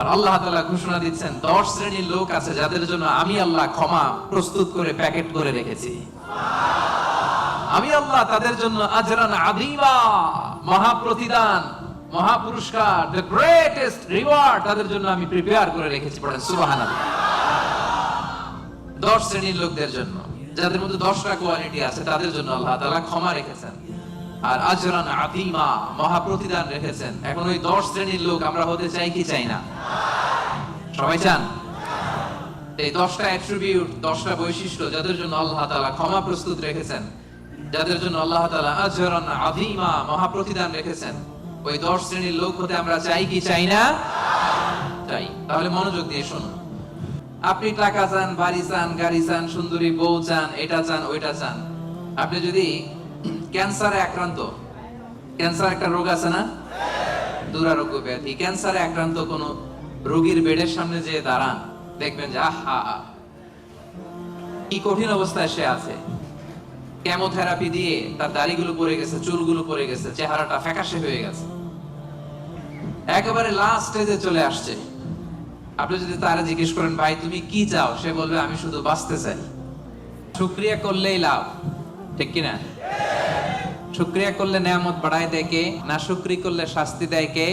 আর আল্লাহ তাআলা ঘোষণা দিচ্ছেন 10 শ্রেণীর লোক আছে যাদের জন্য আমি আল্লাহ ক্ষমা প্রস্তুত করে প্যাকেট করে রেখেছি। আমি আল্লাহ তাদের জন্য আজরান আযীমা, মহা প্রতিদান, মহা পুরস্কার, the greatest reward তাদের জন্য আমি প্রিপেয়ার করে রেখেছি। পড়েন সুবহানাল্লাহ। 10 শ্রেণীর লোকদের জন্য, যাদের মধ্যে 10টা কোয়ালিটি আছে, তাদের জন্য আল্লাহ তাআলা ক্ষমা রেখেছেন আর আজরান আযীমা, মহা প্রতিদান রেখেছেন। এখন ওই 10 শ্রেণীর লোক আমরা হতে চাই কি চাই না? সবাই চান? এই 10টা অ্যাট্রিবিউট, 10টা বৈশিষ্ট্য যাদের জন্য আল্লাহ তাআলা ক্ষমা প্রস্তুত রেখেছেন, যাদের জন্য আল্লাহ তাআলা আজরান আযীমা, মহা প্রতিদান রেখেছেন, ওই 10 শ্রেণীর লোক হতে আমরা চাই কি চাই না? চাই। তাহলে মনোযোগ দিয়ে শুনুন। আপনি টাকা চান, বাড়ি চান, গাড়ি চান, সুন্দরী বউ চান, এটা চান, ওইটা চান। আপনি যদি ক্যান্সারে আক্রান্ত, ক্যান্সার একটা রোগ আছে না, দুরারোগ্য ব্যাধি, ক্যান্সারে আক্রান্ত কোন রোগীর বেডের সামনে যে দাঁড়ান, দেখবেন যে আহা কি কঠিন অবস্থায় সে আছে। কেমোথেরাপি দিয়ে তার দাড়িগুলো পড়ে গেছে, চুলগুলো পড়ে গেছে, চেহারাটা ফ্যাকাশে হয়ে গেছে, একেবারে লাস্ট স্টেজে চলে আসছে। আপনি যদি তারা জিজ্ঞেস করেন ভাই তুমি কি চাও, সে বলবে আমি শুধু বাঁচতে চাই। শুকরিয়া করলেই লাভ, ঠিক কিনা? শুকরিয়া করলে নেয়ামত বাড়ায় দেয় কে? না শুকরি করলে শাস্তি দেয় কে?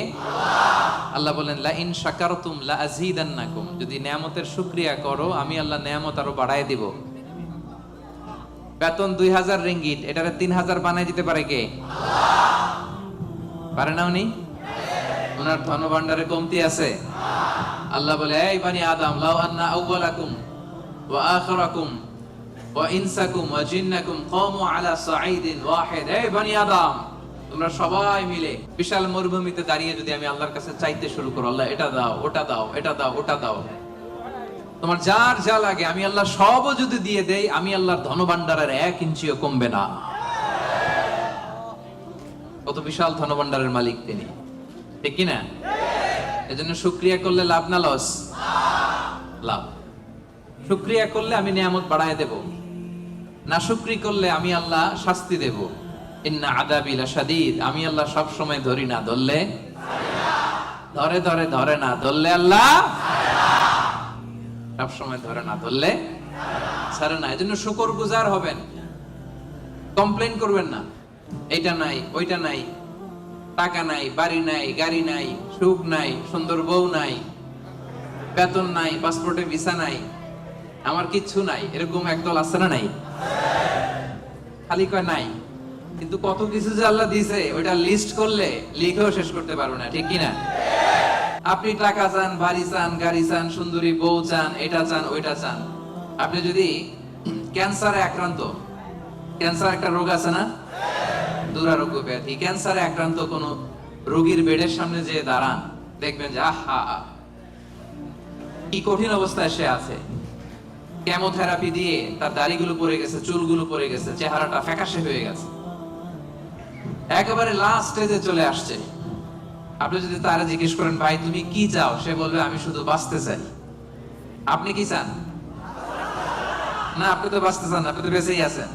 আল্লাহ বলেন লা ইন শাকারতুম লা আযীদান্নাকুম, যদি নেয়ামতের শুকরিয়া করো আমি আল্লাহ নেয়ামত আরো বাড়ায় দিব। বেতন 2000 রিঙ্গিট, এটারে 3000 বানায় দিতে পারে কে? পারে না উনি? ওনার ধনভাণ্ডারে কমতি আছে? আল্লাহ বলে এই বানি আদম লাউ আন্না আউওয়ালাকুম ওয়া আখিরাকুম ওয়া ইনসাকুম ওয়া জিন্নাকুম কামু আলা সাঈদিন ওয়াহিদ, এই বানি আদম তোমরা সবাই মিলে বিশাল মরুভূমিতে দাঁড়িয়ে যদি আমি আল্লাহর কাছে চাইতে শুরু করো, আল্লাহ এটা দাও, ওটা দাও, এটা দাও, ওটা দাও, তোমার যার যা লাগে আমি আল্লাহ সবও যদি দিয়ে দেই, আমি আল্লাহর ধনভাণ্ডারের 1 ইঞ্চিও কমবে না। কত বিশাল ধনভাণ্ডারের মালিক তিনি, ঠিক কি না? এজন্য শুকরিয়া করলে লাভ না লস? লাভ। শুকরিয়া করলে আমি নিয়ামত বাড়ায় দেব, না শুকরি করলে আমি আল্লাহ শাস্তি দেব। ইন্না আযাবি লাশাদীদ, আমি আল্লাহ সব সময় ধরি না, ধরলে ধরে ধরে ধরে না, ধরলে আল্লাহ সব সময় ধরে না, ধরলে ছাড়ে না। এজন্য শুকরগুজার হবেন, কমপ্লেইন করবেন না এইটা নাই, ওইটা নাই, টাকা নাই, বাড়ি নাই, গাড়ি নাই, সুখ নাই, সুন্দর বউ নাই, বেতন নাই, পাসপোর্টে ভিসা নাই, আমার কিচ্ছু নাই, এরকম একদল আছে না? নাই, খালি কয় নাই, কিন্তু কত কিছু যে আল্লাহ দিয়েছে ওইটা লিস্ট করলে লিখেও শেষ করতে পারবো না, ঠিক কিনা? আপনি টাকা চান, বাড়ি চান, গাড়ি চান, সুন্দরী বউ চান, এটা চান, ওইটা চান। আপনি যদি ক্যান্সারে আক্রান্ত, ক্যান্সার একটা রোগ আছে না, দুরারোগ্য ব্যাধি, ক্যান্সারে আক্রান্ত কোন রোগীর বেডের সামনে যে দাঁড়ান, দেখবেন যে আহা কি কঠিন অবস্থায় সে আছে। কেমোথেরাপি দিয়ে তার দাড়িগুলো পড়ে গেছে, চুলগুলো পড়ে গেছে, চেহারাটা ফ্যাকাশে হয়ে গেছে, একেবারে লাস্ট স্টেজে চলে আসছে। আপনি যদি তারা জিজ্ঞেস করেন ভাই তুমি কি চাও, সে বলবে আমি শুধু বাঁচতে চাই। আপনি কি চান? না, আপনি তো বাঁচতে চান না, আপনি তো বেঁচেই আছেন।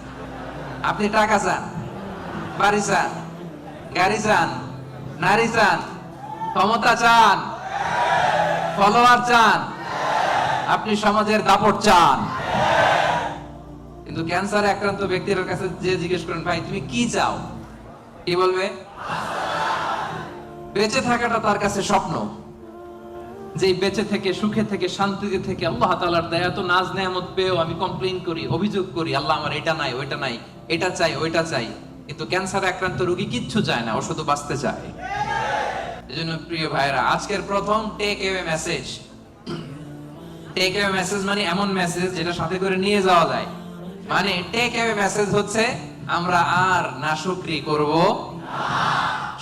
আপনি টাকা চান, বাড়ি চান, গাড়ি চান, নারী চান, ক্ষমতা চান, ফলোয়ার চান, আপনি সমাজের দাপট চান। কিন্তু ক্যান্সারে আক্রান্ত ব্যক্তির কাছে যে জিজ্ঞেস করেন ভাই তুমি কি চাও, কি বলবে? বেঁচে থাকাটা তার কাছে স্বপ্ন, যে বেঁচে থেকে, সুখে থেকে, শান্তিতে থেকে আল্লাহ তাআলার দয়া তো নাজ নেয়ামত পেয়েও আমি কমপ্লেইন করি, অভিযোগ করি, আল্লাহ আমার এটা নাই, ওইটা নাই, এটা চাই, ওইটা চাই। কিন্তু ক্যান্সারে আক্রান্ত রোগী কিচ্ছু চায় না, ও শুধু বাঁচতে চায়। এজন্য প্রিয় ভাইরা, আজকের প্রথম take away message. Take away message মানে এমন মেসেজ যেটা সাথে করে নিয়ে যাওয়া যায়। মানে টেক অ্যাওয়ে মেসেজ হচ্ছে আমরা আর না শুকরি করব না,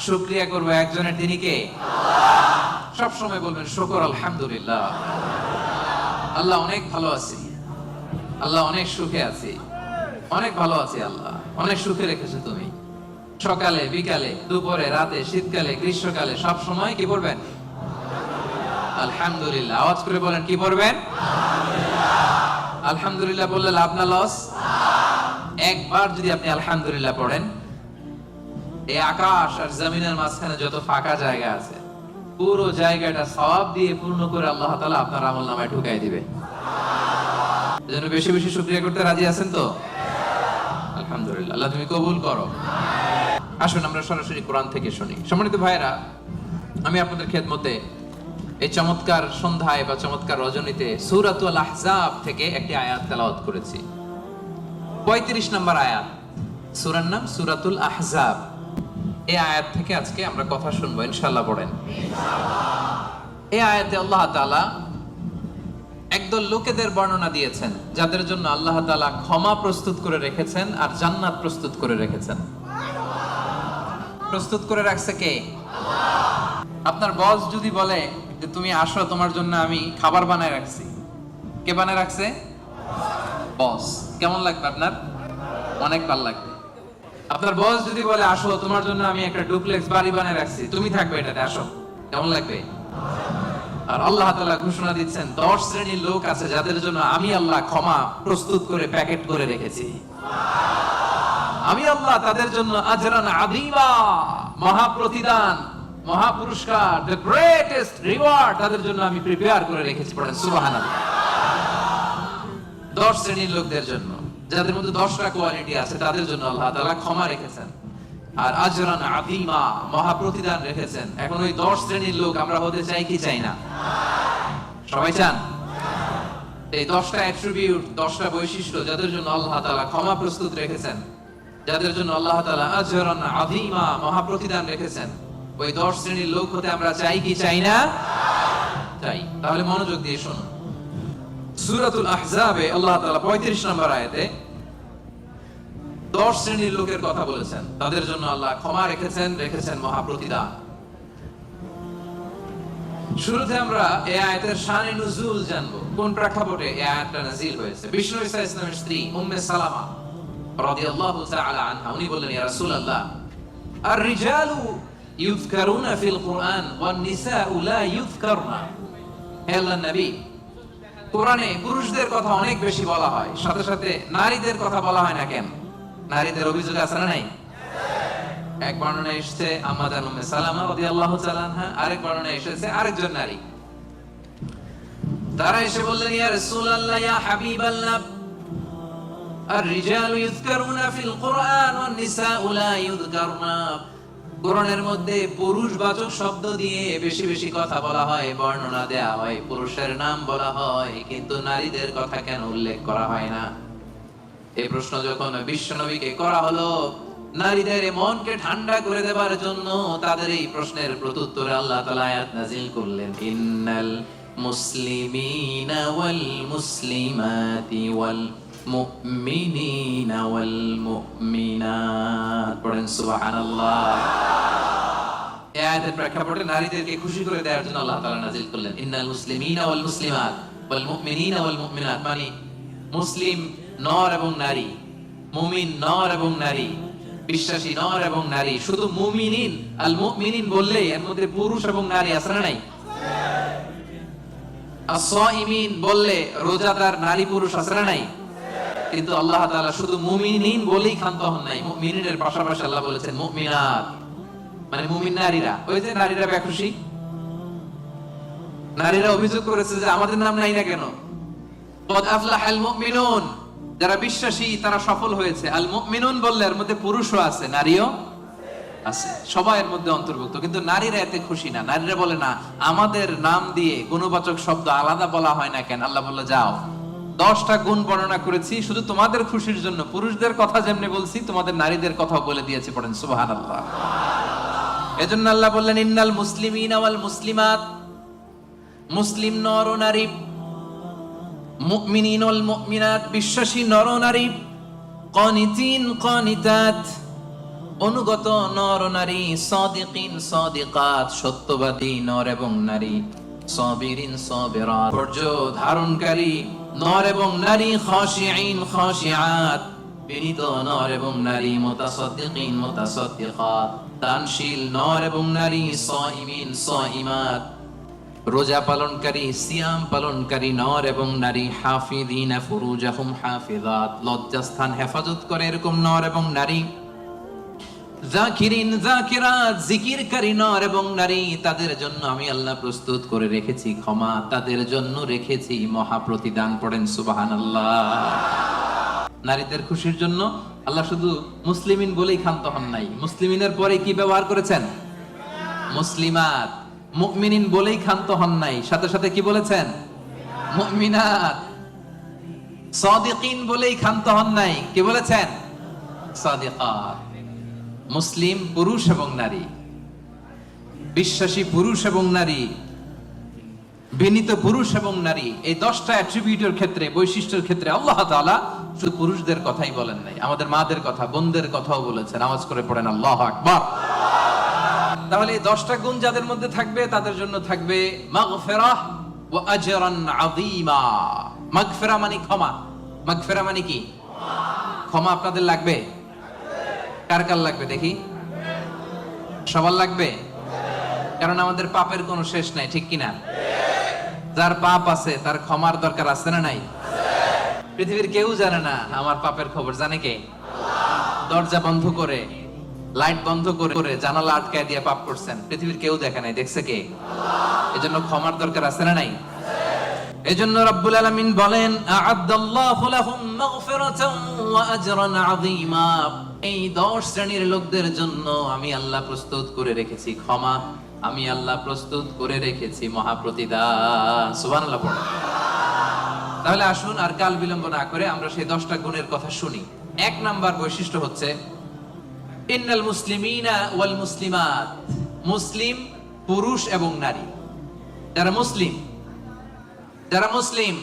শুকরিয়া করব একজনের, তিনি কে? আল্লাহ। সব সময় বলবেন শুকর আলহামদুলিল্লাহ, আল্লাহ অনেক ভালো আছি, আল্লাহ অনেক সুখে আছি, অনেক ভালো আছি, আল্লাহ অনেক সুখে রেখেছে তুমি। সকালে, বিকালে, দুপুরে, রাতে, শীতকালে, গ্রীষ্মকালে সব সময় কি বলবেন? আলহামদুলিল্লাহ। আওয়াজ করে বলেন কি বলবেন? আলহামদুলিল্লাহ বললে লাভ না লস? একবার যদি আপনি আলহামদুলিল্লাহ পড়েন, এই আকাশ আর জমিনের মাঝখানে যত ফাঁকা জায়গা আছে পুরো জায়গাটা সওয়াব দিয়ে পূর্ণ করে আল্লাহ তাআলা আপনার আমলনামায় ঢুকাই দিবে। এজন্য বেশি বেশি শুকরিয়া করতে রাজি আছেন তো? আলহামদুলিল্লাহ, আল্লাহ তুমি কবুল করো। আসুন আমরা সরাসরি কোরআন থেকে শুনি। সম্মানিত ভাইরা, আমি আপনাদের খেদমতে এই চমৎকার সন্ধ্যায় বা চমৎকার রজনীতে সূরাতুল আহজাব থেকে একটি আয়াত তেলাওয়াত করেছি। 35 নম্বর আয়াত, সূরার নাম সূরাতুল আহজাব। এই আয়াত থেকে আজকে আমরা কথা শুনবো ইনশাআল্লাহ। পড়েন। এই আয়াতে আল্লাহ তাআলা একদল লোকেদের বর্ণনা দিয়েছেন যাদের জন্য আল্লাহ তাআলা ক্ষমা প্রস্তুত করে রেখেছেন আর জান্নাত প্রস্তুত করে রেখেছেন। প্রস্তুত করে রাখছে কে? আপনার বস যদি বলে যে তুমি আসো, তোমার জন্য আমি খাবার বানায় রাখছি, কে বানায় রাখছে? বস। কেমন লাগবে আপনার? অনেক ভালো লাগবে। আপনার বস যদি বলে আসো, তোমার জন্য আমি একটা ডুপ্লেক্স বাড়ি বানায় রাখছি, তুমি থাকবে এটাতে, আসো, কেমন লাগবে? আর আল্লাহ তাআলা ঘোষণা দিচ্ছেন 10 শ্রেণীর লোক আছে যাদের জন্য আমি আল্লাহ ক্ষমা প্রস্তুত করে প্যাকেট করে রেখেছি। আমি আল্লাহ তাদের জন্য আজরান আযীমা, মহা প্রতিদান, মহা পুরস্কার, দ্য গ্রেটেস্ট রিওয়ার্ড তাদের জন্য আমি প্রিপেয়ার করে রেখেছি। পড়েন সুবহানাল্লাহ। 10 শ্রেণীর লোকদের জন্য, যাদের মধ্যে 10টা কোয়ালিটি আছে, তাদের জন্য আল্লাহ তাআলা ক্ষমা রেখেছেন আর আজরান আযীমা, মহা প্রতিদান রেখেছেন। এখন ওই 10 শ্রেণীর লোক আমরা হতে চাই কি চাই না? সবাই চান? এই 10টা অ্যাট্রিবিউট, 10টা বৈশিষ্ট্য যাদের জন্য আল্লাহ তাআলা ক্ষমা প্রস্তুত রেখেছেন, যাদের জন্য আল্লাহ তাআলা আজরান আযীমা, মহা প্রতিদান রেখেছেন, ওই 10 শ্রেণীর লোক হতে আমরা চাই কি চাই না? চাই। তাহলে মনোযোগ দিয়ে শুনুন। সূরাতুল আহজাবে আল্লাহ তাআলা 35 নম্বর আয়াতে 10 শ্রেণীর লোকের কথা বলেছেন, তাদের জন্য আল্লাহ ক্ষমা রেখেছেন মহা প্রতিদান। শুরুতে আমরা এই আয়াতের শানে নুজুল জানবো, কোন প্রেক্ষাপটে এই আয়াতটা নাযিল হয়েছে। বিষ্ণু ঈসা ইসলামের স্ত্রী উম্মে সালামা রাদিয়াল্লাহু তাআলা আনহা, উনি বললেন, ইয়া রাসূলুল্লাহ, আর-রিজালু ইউযকারুনা ফিল কুরআন ওয়ান নিসাউ লা ইউযকারনা। হে আল্লাহর নবী, কোরআনে পুরুষদের কথা অনেক বেশি বলা হয়, সাথে সাথে নারীদের কথা বলা হয় না কেন? নারীদের অভিযোগ আছে না নাই? এক বর্ণনা এসেছে আম্মা জান উম্মে সালামা রাদিয়াল্লাহু তাআলা আনহা, আরেক বর্ণনা এসেছে আরেকজন নারী। তারা এসে বললেন, ইয়া রাসূলুল্লাহ, ইয়া হাবিবাল্লাহ, আর-রিজালু ইউযকারুনা ফিল কুরআন ওয়ান নিসাউ লা ইউযকারনা। কোরআনের মধ্যে পুরুষবাচক শব্দ দিয়ে বেশি বেশি কথা বলা হয়, বর্ণনা দেয়া হয়, পুরুষের নাম বলা হয়, কিন্তু নারীদের কথা কেন উল্লেখ করা হয় না? এই প্রশ্ন যখন বিশ্বনবীকে করা হলো, নারীদের মনকে ঠান্ডা করে দেবার জন্য তাদের এই প্রশ্নের প্রত্যুত্তরে আল্লাহ তাআলা আয়াত নাযিল করলেন, ইন্নাল মুসলিমিনা ওয়াল মুসলিমাতি ওয়াল মুমিনিনা ওয়াল মুমিনাত। পড়েন সুবহানাল্লাহ। এই আয়াতের প্রেক্ষাপটে নারীদেরকে খুশি করে দেওয়ার জন্য আল্লাহ তাআলা নাযিল করলেন, ইন্নাল মুসলিমিনা ওয়াল মুসলিমাত ওয়াল মুমিনিনা ওয়াল মুমিনাত, মানে মুসলিম নর এবং নারী, মুমিন নর এবং নারী, বিশ্বাসী নর এবং নারী। শুধু মুমিনিন, আল মুমিনিন বললেই এর মধ্যে পুরুষ এবং নারী আছে না নাই? as-সাইমিন বললে রোজাদার নারী পুরুষ আছে না নাই? কিন্তু আল্লাহ তাআলা শুধু মুমিনিন বলেই ক্ষান্ত হন নাই, মুমিনিনের পাশাপাশি আল্লাহ বলেছেন মুমিনাত, মানে মুমিন নারীরা। ওই যে নারীরা বেখুশি, নারীরা অভিযোগ করেছে যে আমাদের নাম নাই না কেন? কদ আফলাহাল মুমিনুন, যারা বিশ্বাসী তারা সফল হয়েছে। আল মুমিনুন বললে এর মধ্যে পুরুষও আছে, নারীও আছে, সবাই এর মধ্যে অন্তর্ভুক্ত। কিন্তু নারীরা এতে খুশি না। নারীরা বলে, না, আমাদের নাম দিয়ে গুণবাচক শব্দ আলাদা বলা হয় না কেন? আল্লাহ বলল, যাও, 10টা গুণ বর্ণনা করেছি শুধু তোমাদের খুশির জন্য। পুরুষদের কথা যেমনি বলছি, তোমাদের নারীদের কথাও বলে দিয়েছি। পড়েন সুবহানাল্লাহ। এজন্য আল্লাহ বললেন, ইন্নাল মুসলিমিনা ওয়াল মুসলিমাত, মুসলিম নর ও নারী, মুমিনিন ওয়াল মুমিনাত, বিশ্বাসী নর ও নারী, কানিতিন কানিতাত, অনুগত নর ও নারী, সাদিকিন সাদিকাত, সত্যবাদী নর এবং নারী, সাবিরিন সাবিরাত, ধৈর্য ধারণকারী নর এবং নারী, খাশিঈন খাশিআত, বিনীত নর এবং নারী, মুতাসাদ্দিকিন মুতাসাদ্দিকাত, দানশীল নর এবং নারী, সাইমিন সাইমাত, রোজা পালনকারী সিয়াম পালনকারী নর এবং নারী, হাফিযিনা ফুরুজাহুম হাফিযাত, লজ্জাস্থান হেফাজত করে এরকম নর এবং নারী, জাকিরিন জাকিরাত, জিকিরকারী নর এবং নারী, তাদের জন্য আমি আল্লাহ প্রস্তুত করে রেখেছি ক্ষমা, তাদের জন্য রেখেছি মহা প্রতিদান। পড়েন সুবহানাল্লাহ। নারীদের খুশির জন্য আল্লাহ শুধু মুসলিমিন বলেই ক্ষান্ত হন নাই, মুসলিমিনের পরে কি ব্যবহার করেছেন? মুসলিমাত। মুমিনিন বলেই ক্ষান্ত হন নাই, সাথে সাথে কি বলেছেন? মুমিনাত। সাদিকিন বলেই ক্ষান্ত হন নাই, কি বলেছেন? সাদিকাত। মুসলিম পুরুষ এবং নারী, বিশ্বাসী পুরুষ এবং নারী, বিনীত পুরুষ এবং নারী, এই 10টা অ্যাট্রিবিউটের ক্ষেত্রে, বৈশিষ্ট্যের ক্ষেত্রে আল্লাহ তাআলা শুধু পুরুষদের কথাই বলেন নাই, আমাদের মাদের কথা, বোনদের কথাও বলেছেন। আওয়াজ করে পড়েন আল্লাহু আকবার। তাহলে এই 10টা গুণ যাদের মধ্যে থাকবে তাদের জন্য থাকবে মাগফিরাহ ওয়া আজরান আযীমা। মাগফিরা মানে ক্ষমা। মাগফিরা মানে কি? ক্ষমা। আপনাদের লাগবে? কার কার লাগবে দেখি? সবার লাগবে, কারণ আমাদের পাপের কোনো শেষ নাই, ঠিক কিনা? যার পাপ আছে তার ক্ষমার দরকার আছে না নাই? পৃথিবীর কেউ জানে না আমার পাপের খবর, জানে কে? দরজা বন্ধ করে, লাইট বন্ধ করে, জানালা আটকায় দিয়ে পাপ করছেন, পৃথিবীর কেউ দেখে নাই, দেখছে কে? এজন্য ক্ষমার দরকার আছে না নাই? এজন্য রব্বুল আলামিন বলেন আ'আদাল্লাহু লাহুম মাগফিরাতান ওয়া আজরান আযীমা। এই 10 শ্রেণীর লোকদের জন্য আমি আল্লাহ প্রস্তুত করে রেখেছি ক্ষমা, আমি আল্লাহ প্রস্তুত করে রেখেছি মহা প্রতিদান। সুবহানাল্লাহ পড়ুন। তাহলে আসুন আর কাল বিলম্ব না করে আমরা সেই 10টা গুণের কথা শুনি। 1 নাম্বার বৈশিষ্ট্য হচ্ছে ইন্নাল মুসলিমিনা ওয়াল মুসলিমাত। মুসলিম পুরুষ এবং নারী, যারা মুসলিম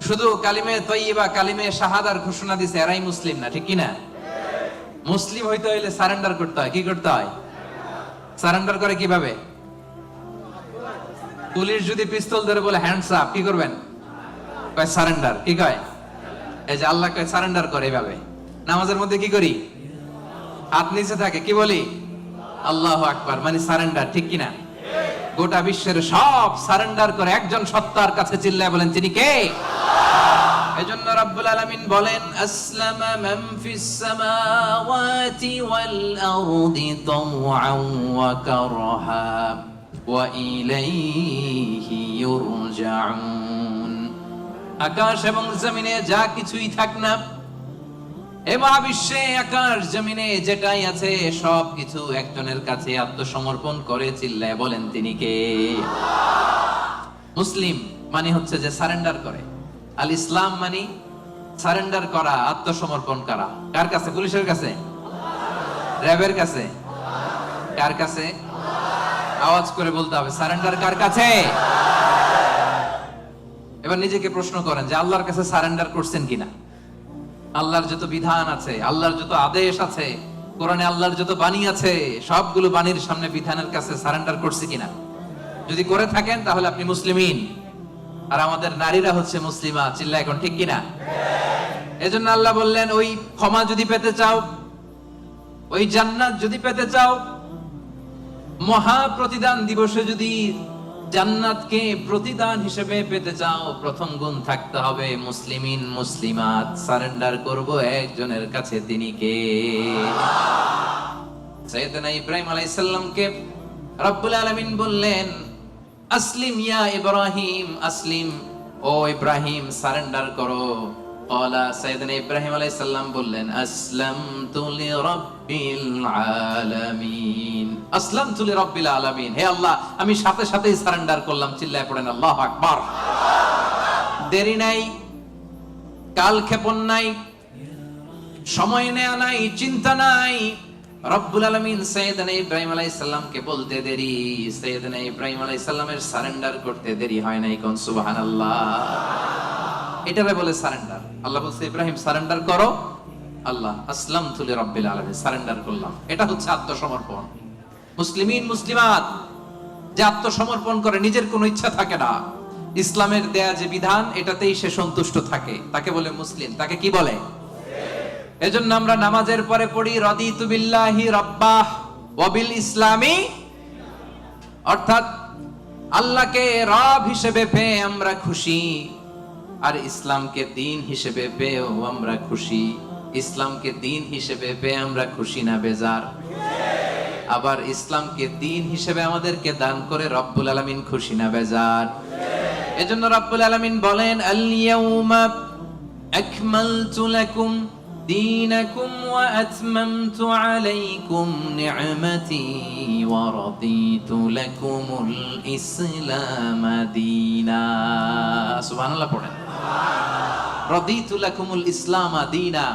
শুধু কালিমে তয়্যিবা, কালিমে শাহাদার ঘোষণা দিছে, এরাই মুসলিম না, ঠিক কি না? মুসলিম হইতে হইলে সারেন্ডার করতে হয়। কি করতে হয়? সারেন্ডার করে কিভাবে? পুলিশ যদি পিস্তল ধরে বলে হ্যান্ডস আপ, কি করবেন? কয় সারেন্ডার। কি কয়? এই যে আল্লাহ কয় সারেন্ডার করে এইভাবে। নামাজের মধ্যে কি করি? হাত নিচে থাকে, কি বলি? আল্লাহু আকবার, মানে সারেন্ডার, ঠিক কি না? গোটা বিশ্বের সব সারেন্ডার করে একজন সত্তার কাছে চিল্লায় বলেন তিনি কে? এজন্য রব্বুল আলামিন বলেন আসলামা মান ফিস সামাওয়াতি ওয়াল আরদি তাওআন ওয়া কারহা ওয়া ইলাইহি ইউরজাউন। আকাশ এবং জমিনে যা কিছুই থাক না, এ মহাবিশ্বে আকাশ জমিনে যেটাই আছে সব কিছু একজনের কাছে আত্মসমর্পণ করে চিল্লায় বলেন তিনি কে? মুসলিম মানে হচ্ছে যে সারেন্ডার করে। আল ইসলাম মানে সারেন্ডার করা, আত্মসমর্পণ করা। কার কাছে? পুলিশের কাছে? র্যাবের কাছে? কার কাছে? আওয়াজ করে বলতে হবে সারেন্ডার কার কাছে? এবার নিজেকে প্রশ্ন করেন যে আল্লাহর কাছে সারেন্ডার করছেন কিনা? আল্লাহর যত বিধান আছে, আল্লাহর যত আদেশ আছে, কোরআনে আল্লাহর যত বাণী আছে, সবগুলো বাণীর সামনে, বিধানের কাছে সারেন্ডার করছে কিনা? যদি করে থাকেন তাহলে আপনি মুসলিমিন। আর আমাদের নারীরা হচ্ছে মুসলিমা। চিল্লা এখন, ঠিক কিনা? এজন্য আল্লাহ বললেন ওই ক্ষমা যদি পেতে চাও, ওই জান্নাত যদি পেতে চাও, মহা প্রতিদান দিবসে যদি জান্নাতকে প্রতিদান হিসেবে পেতে চাও, প্রথম গুণ থাকতে হবে মুসলিমিন মুসলিমাত। সারেন্ডার করব একজনের কাছে, তিনি কে? সাইয়েদনা ইব্রাহিম আলাইহিস সালামকে রব্বুল আলামিন বললেন আসলিম ইয়া ইব্রাহিম, আসলিম, ও ইব্রাহিম সারেন্ডার করো। ক্বালা, সাইয়েদনা ইব্রাহিম আলাইহিস সালাম বললেন আসলামতু লিরাব্বিল আলামিন। আসলামতু লিরাব্বিল আলামিন, হে আল্লাহ আমি সাথে সাথেই সারেন্ডার করলাম। চিল্লায় পড়েন আল্লাহু আকবার। দেরি নাই, কালক্ষেপণ নাই, সময় নেয়া নাই, চিন্তা নাই। রব্বুল আলামিন সাইয়েদনা ইব্রাহিম আলাইহিস সালামকে বলতে দেরি, সাইয়েদনা ইব্রাহিম আলাইহিস সালামের সারেন্ডার করতে দেরি হয় নাই। কোন সুবহানাল্লাহ। এটারে বলে সারেন্ডার। আল্লাহ বলছে ইব্রাহিম সারেন্ডার করো, আল্লাহ আসলামতু লিরাব্বিল আলামিন, সারেন্ডার করলাম। এটা হচ্ছে আত্মসমর্পণ। মুসলিমিন মুসলিমাত যে আত্মসমর্পণ করে, নিজের কোনো ইচ্ছা থাকে না, ইসলামের দেয়া যে বিধান এটাতেই সে সন্তুষ্ট থাকে, তাকে বলে মুসলিম। তাকে কি বলে? এজন্য আমরা নামাজের পরে পড়ি রাদিতু বিল্লাহি রাব্বাহ ওয়া বিল ইসলামি, অর্থাৎ আল্লাহকে রব হিসেবে পেয়ে আমরা খুশি, আর ইসলামকে দ্বীন হিসেবে পেয়েও আমরা খুশি। ইসলামকে দিন হিসেবে পেয়ে আমরা খুশি না বেজার? আবার ইসলামকে দিন হিসেবে আমাদেরকে দান করে রব্বুল আলামিন খুশি না বেজার? এজন্য রব্বুল আলামিন বলেন, আল ইয়াউমা আকমালতু লাকুম দীনাকুম ওয়া আতমামতু আলাইকুম নি'মাতি ওয়া রাদিতু লাকুমুল ইসলাম দীনা। সুবহানাল্লাহ পড়েন। রাদিতু লাকুমুল ইসলাম দীনা,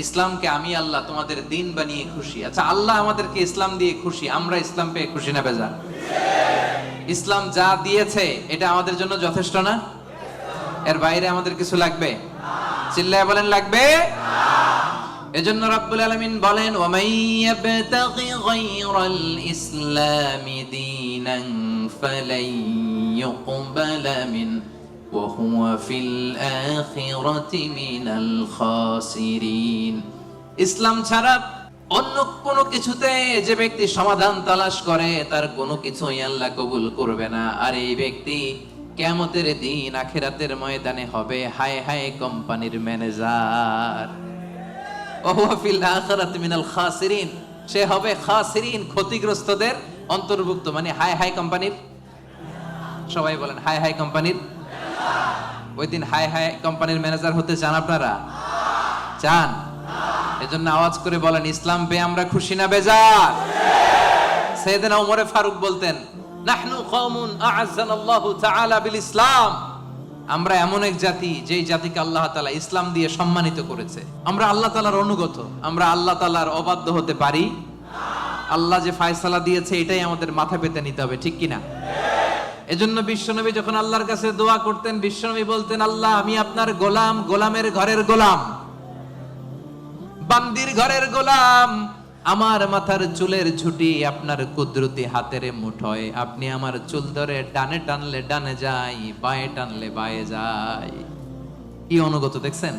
ইসলামকে আমি আল্লাহ তোমাদের দিন বানিয়ে খুশি। আচ্ছা, আল্লাহ আমাদেরকে ইসলাম দিয়ে খুশি, আমরা ইসলাম পেয়ে খুশি না বেজার? ইসলাম যা দিয়েছে এটা আমাদের জন্য যথেষ্ট না? এর বাইরে আমাদের কিছু লাগবে? চিল্লায় বলেন লাগবে। এজন্য রাব্বুল আলামিন বলেন, ওয়া মান ইয়াবতাগি গায়রাল ইসলামি দীনান ফালাই ইউকবালা মিন ওয়া হুয়া ফিল আখিরাতি মিনাল খাসিরিন। ইসলাম ছাড়া অন্য কোনো কিছুতে যে ব্যক্তি সমাধান তালাশ করে তার কোনো কিছুই আল্লাহ কবুল করবে না। আর এই ব্যক্তি কিয়ামতের দিন আখিরাতের ময়দানে হবে হায় হায় কোম্পানির ম্যানেজার। ওয়া ফিল আখিরাতি মিনাল খাসিরিন, সে হবে খাসিরিন, ক্ষতিগ্রস্তদের অন্তর্ভুক্ত। মানে হায় হায় কোম্পানির, সবাই বলেন হায় হায় কোম্পানির। ওই দিন হায় হায় কোম্পানির ম্যানেজার হতে চান আপনারা? চান? এজন্য আওয়াজ করে বলেন, ইসলাম পেয়ে আমরা খুশি না বেজার? সাইয়েদনা ওমর ফারুক বলতেন, নাহনু কওমুন আ'আজ্জানাল্লাহু তাআলা বিল ইসলাম, আমরা এমন এক জাতি যেই জাতিকে আল্লাহ তাআলা ইসলাম দিয়ে সম্মানিত করেছে। আমরা আল্লাহ তাআলার অনুগত, আমরা আল্লাহ তাআলার অবাধ্য হতে পারি? আল্লাহ যে ফয়সালা দিয়েছে এটাই আমাদের মাথা পেতে নিতে হবে, ঠিক কিনা? এজন্য বিশ্বনবী যখন আল্লাহর কাছে দোয়া করতেন, বিশ্বনবী বলতেন, আল্লাহ আমি আপনার গোলাম, গোলামের ঘরের গোলাম, বান্দির ঘরের গোলাম, আমার মাথার চুলের ঝুঁটি আপনার কুদরতি হাতের মুঠোয়, আপনি আমার চুল ধরে ডানে টানলে ডানে যাই, বায়ে টানলে বায়ে যাই। কি অনুগত দেখছেন?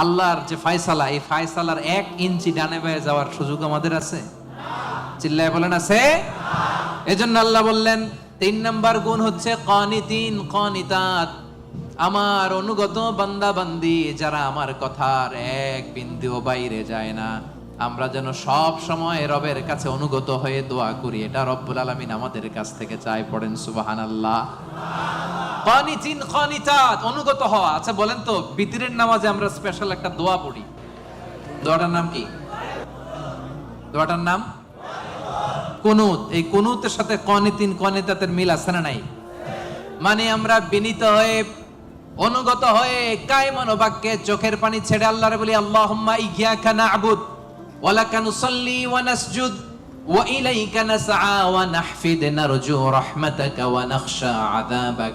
আল্লাহর যে ফয়সালা, এই ফয়সালার 1 ইঞ্চি ডানে বায়ে যাওয়ার সুযোগ আমাদের আছে? চিল্লায় বলেন আছে? এজন্য আল্লাহ বললেন 3 নাম্বার গুণ হচ্ছে কানিতিন কানিতাত, আমার অনুগত বান্দা বান্দি যারা আমার কথার এক বিন্দুও বাইরে যায় না। আমরা যেন সব সময় রবের কাছে অনুগত হয়ে দোয়া করি, এটা রব্বুল আলামিন আমাদের কাছ থেকে চায়। পড়েন সুবহানাল্লাহ। কানিতিন কানিতাত, অনুগত হওয়া। আচ্ছা বলেন তো, বিতরের নামাজে আমরা স্পেশাল একটা দোয়া পড়ি, দোয়াটার নাম কি? দোয়াটার নাম কুনুত। এই কুনুতের সাথে কানিতিন কানিতাতের মিল আছে না নাই? মানে আমরা বিনীত হয়ে অনুগত হয়ে কায়মান বাক্যে চোখের পানি ছেড়ে আল্লাহরে বলি, আল্লাহুম্মা ইয়্যাকা না'বুদ ওয়া লাকা নুসাল্লি ওয়া নাসজুদ ওয়া ইলাইকা নাসআ ওয়া নাহফিদ নারজু রাহমাতাকা ওয়া নাখশা আযাবাক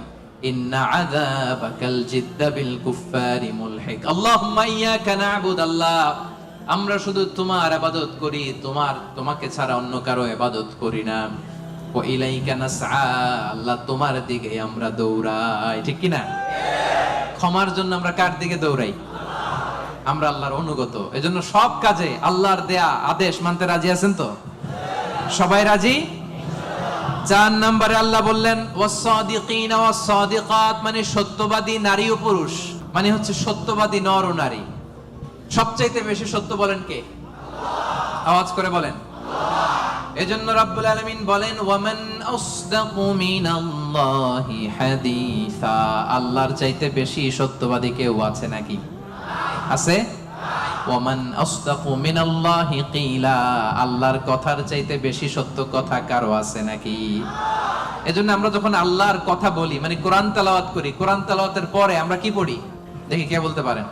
ইন্না আযাবাকাল জিদ্দা বিল কুফফারি মুলহিক। আল্লাহুম্মা ইয়্যাকা না'বুদ, আল্লাহ আমরা শুধু তোমার ইবাদত করি, তোমাকে ছাড়া অন্য কারো ইবাদত করি না। ওয়া ইলাইকা নাসআ, আল্লাহ তোমার দিকে আমরা দৌড়াই, ঠিক কি না? ক্ষমার জন্য আমরা কার দিকে দৌড়াই? আমরা আল্লাহর অনুগত। এজন্য সব কাজে আল্লাহর দেয়া আদেশ মানতে রাজি আছেন তো? সবাই রাজি? 4 নম্বরে আল্লাহ বললেন ওয়াস-সাদিকিনা ওয়াস-সাদিকাত, মানে সত্যবাদী নারী ও পুরুষ, মানে হচ্ছে সত্যবাদী নর ও নারী। সবচাইতে বেশি সত্য বলেন কে? আওয়াজ করে বলেন। এজন্য রাব্বুল আলামিন বলেন, ওয়ামান আসদাকু মিনাল্লাহি হাদিসা, আল্লাহর চাইতে বেশি সত্যবাদী কেউ আছে নাকি? আছে? ওয়ামান আসদাকু মিনাল্লাহি কিলা, আল্লাহর কথার চাইতে বেশি সত্য কথা কারো আছে নাকি? এজন্য আমরা যখন আল্লাহর কথা বলি, মানে কোরআন তেলাওয়াত করি, কোরআন তেলাওয়াতের পরে আমরা কি পড়ি? দেখি কে বলতে পারেন?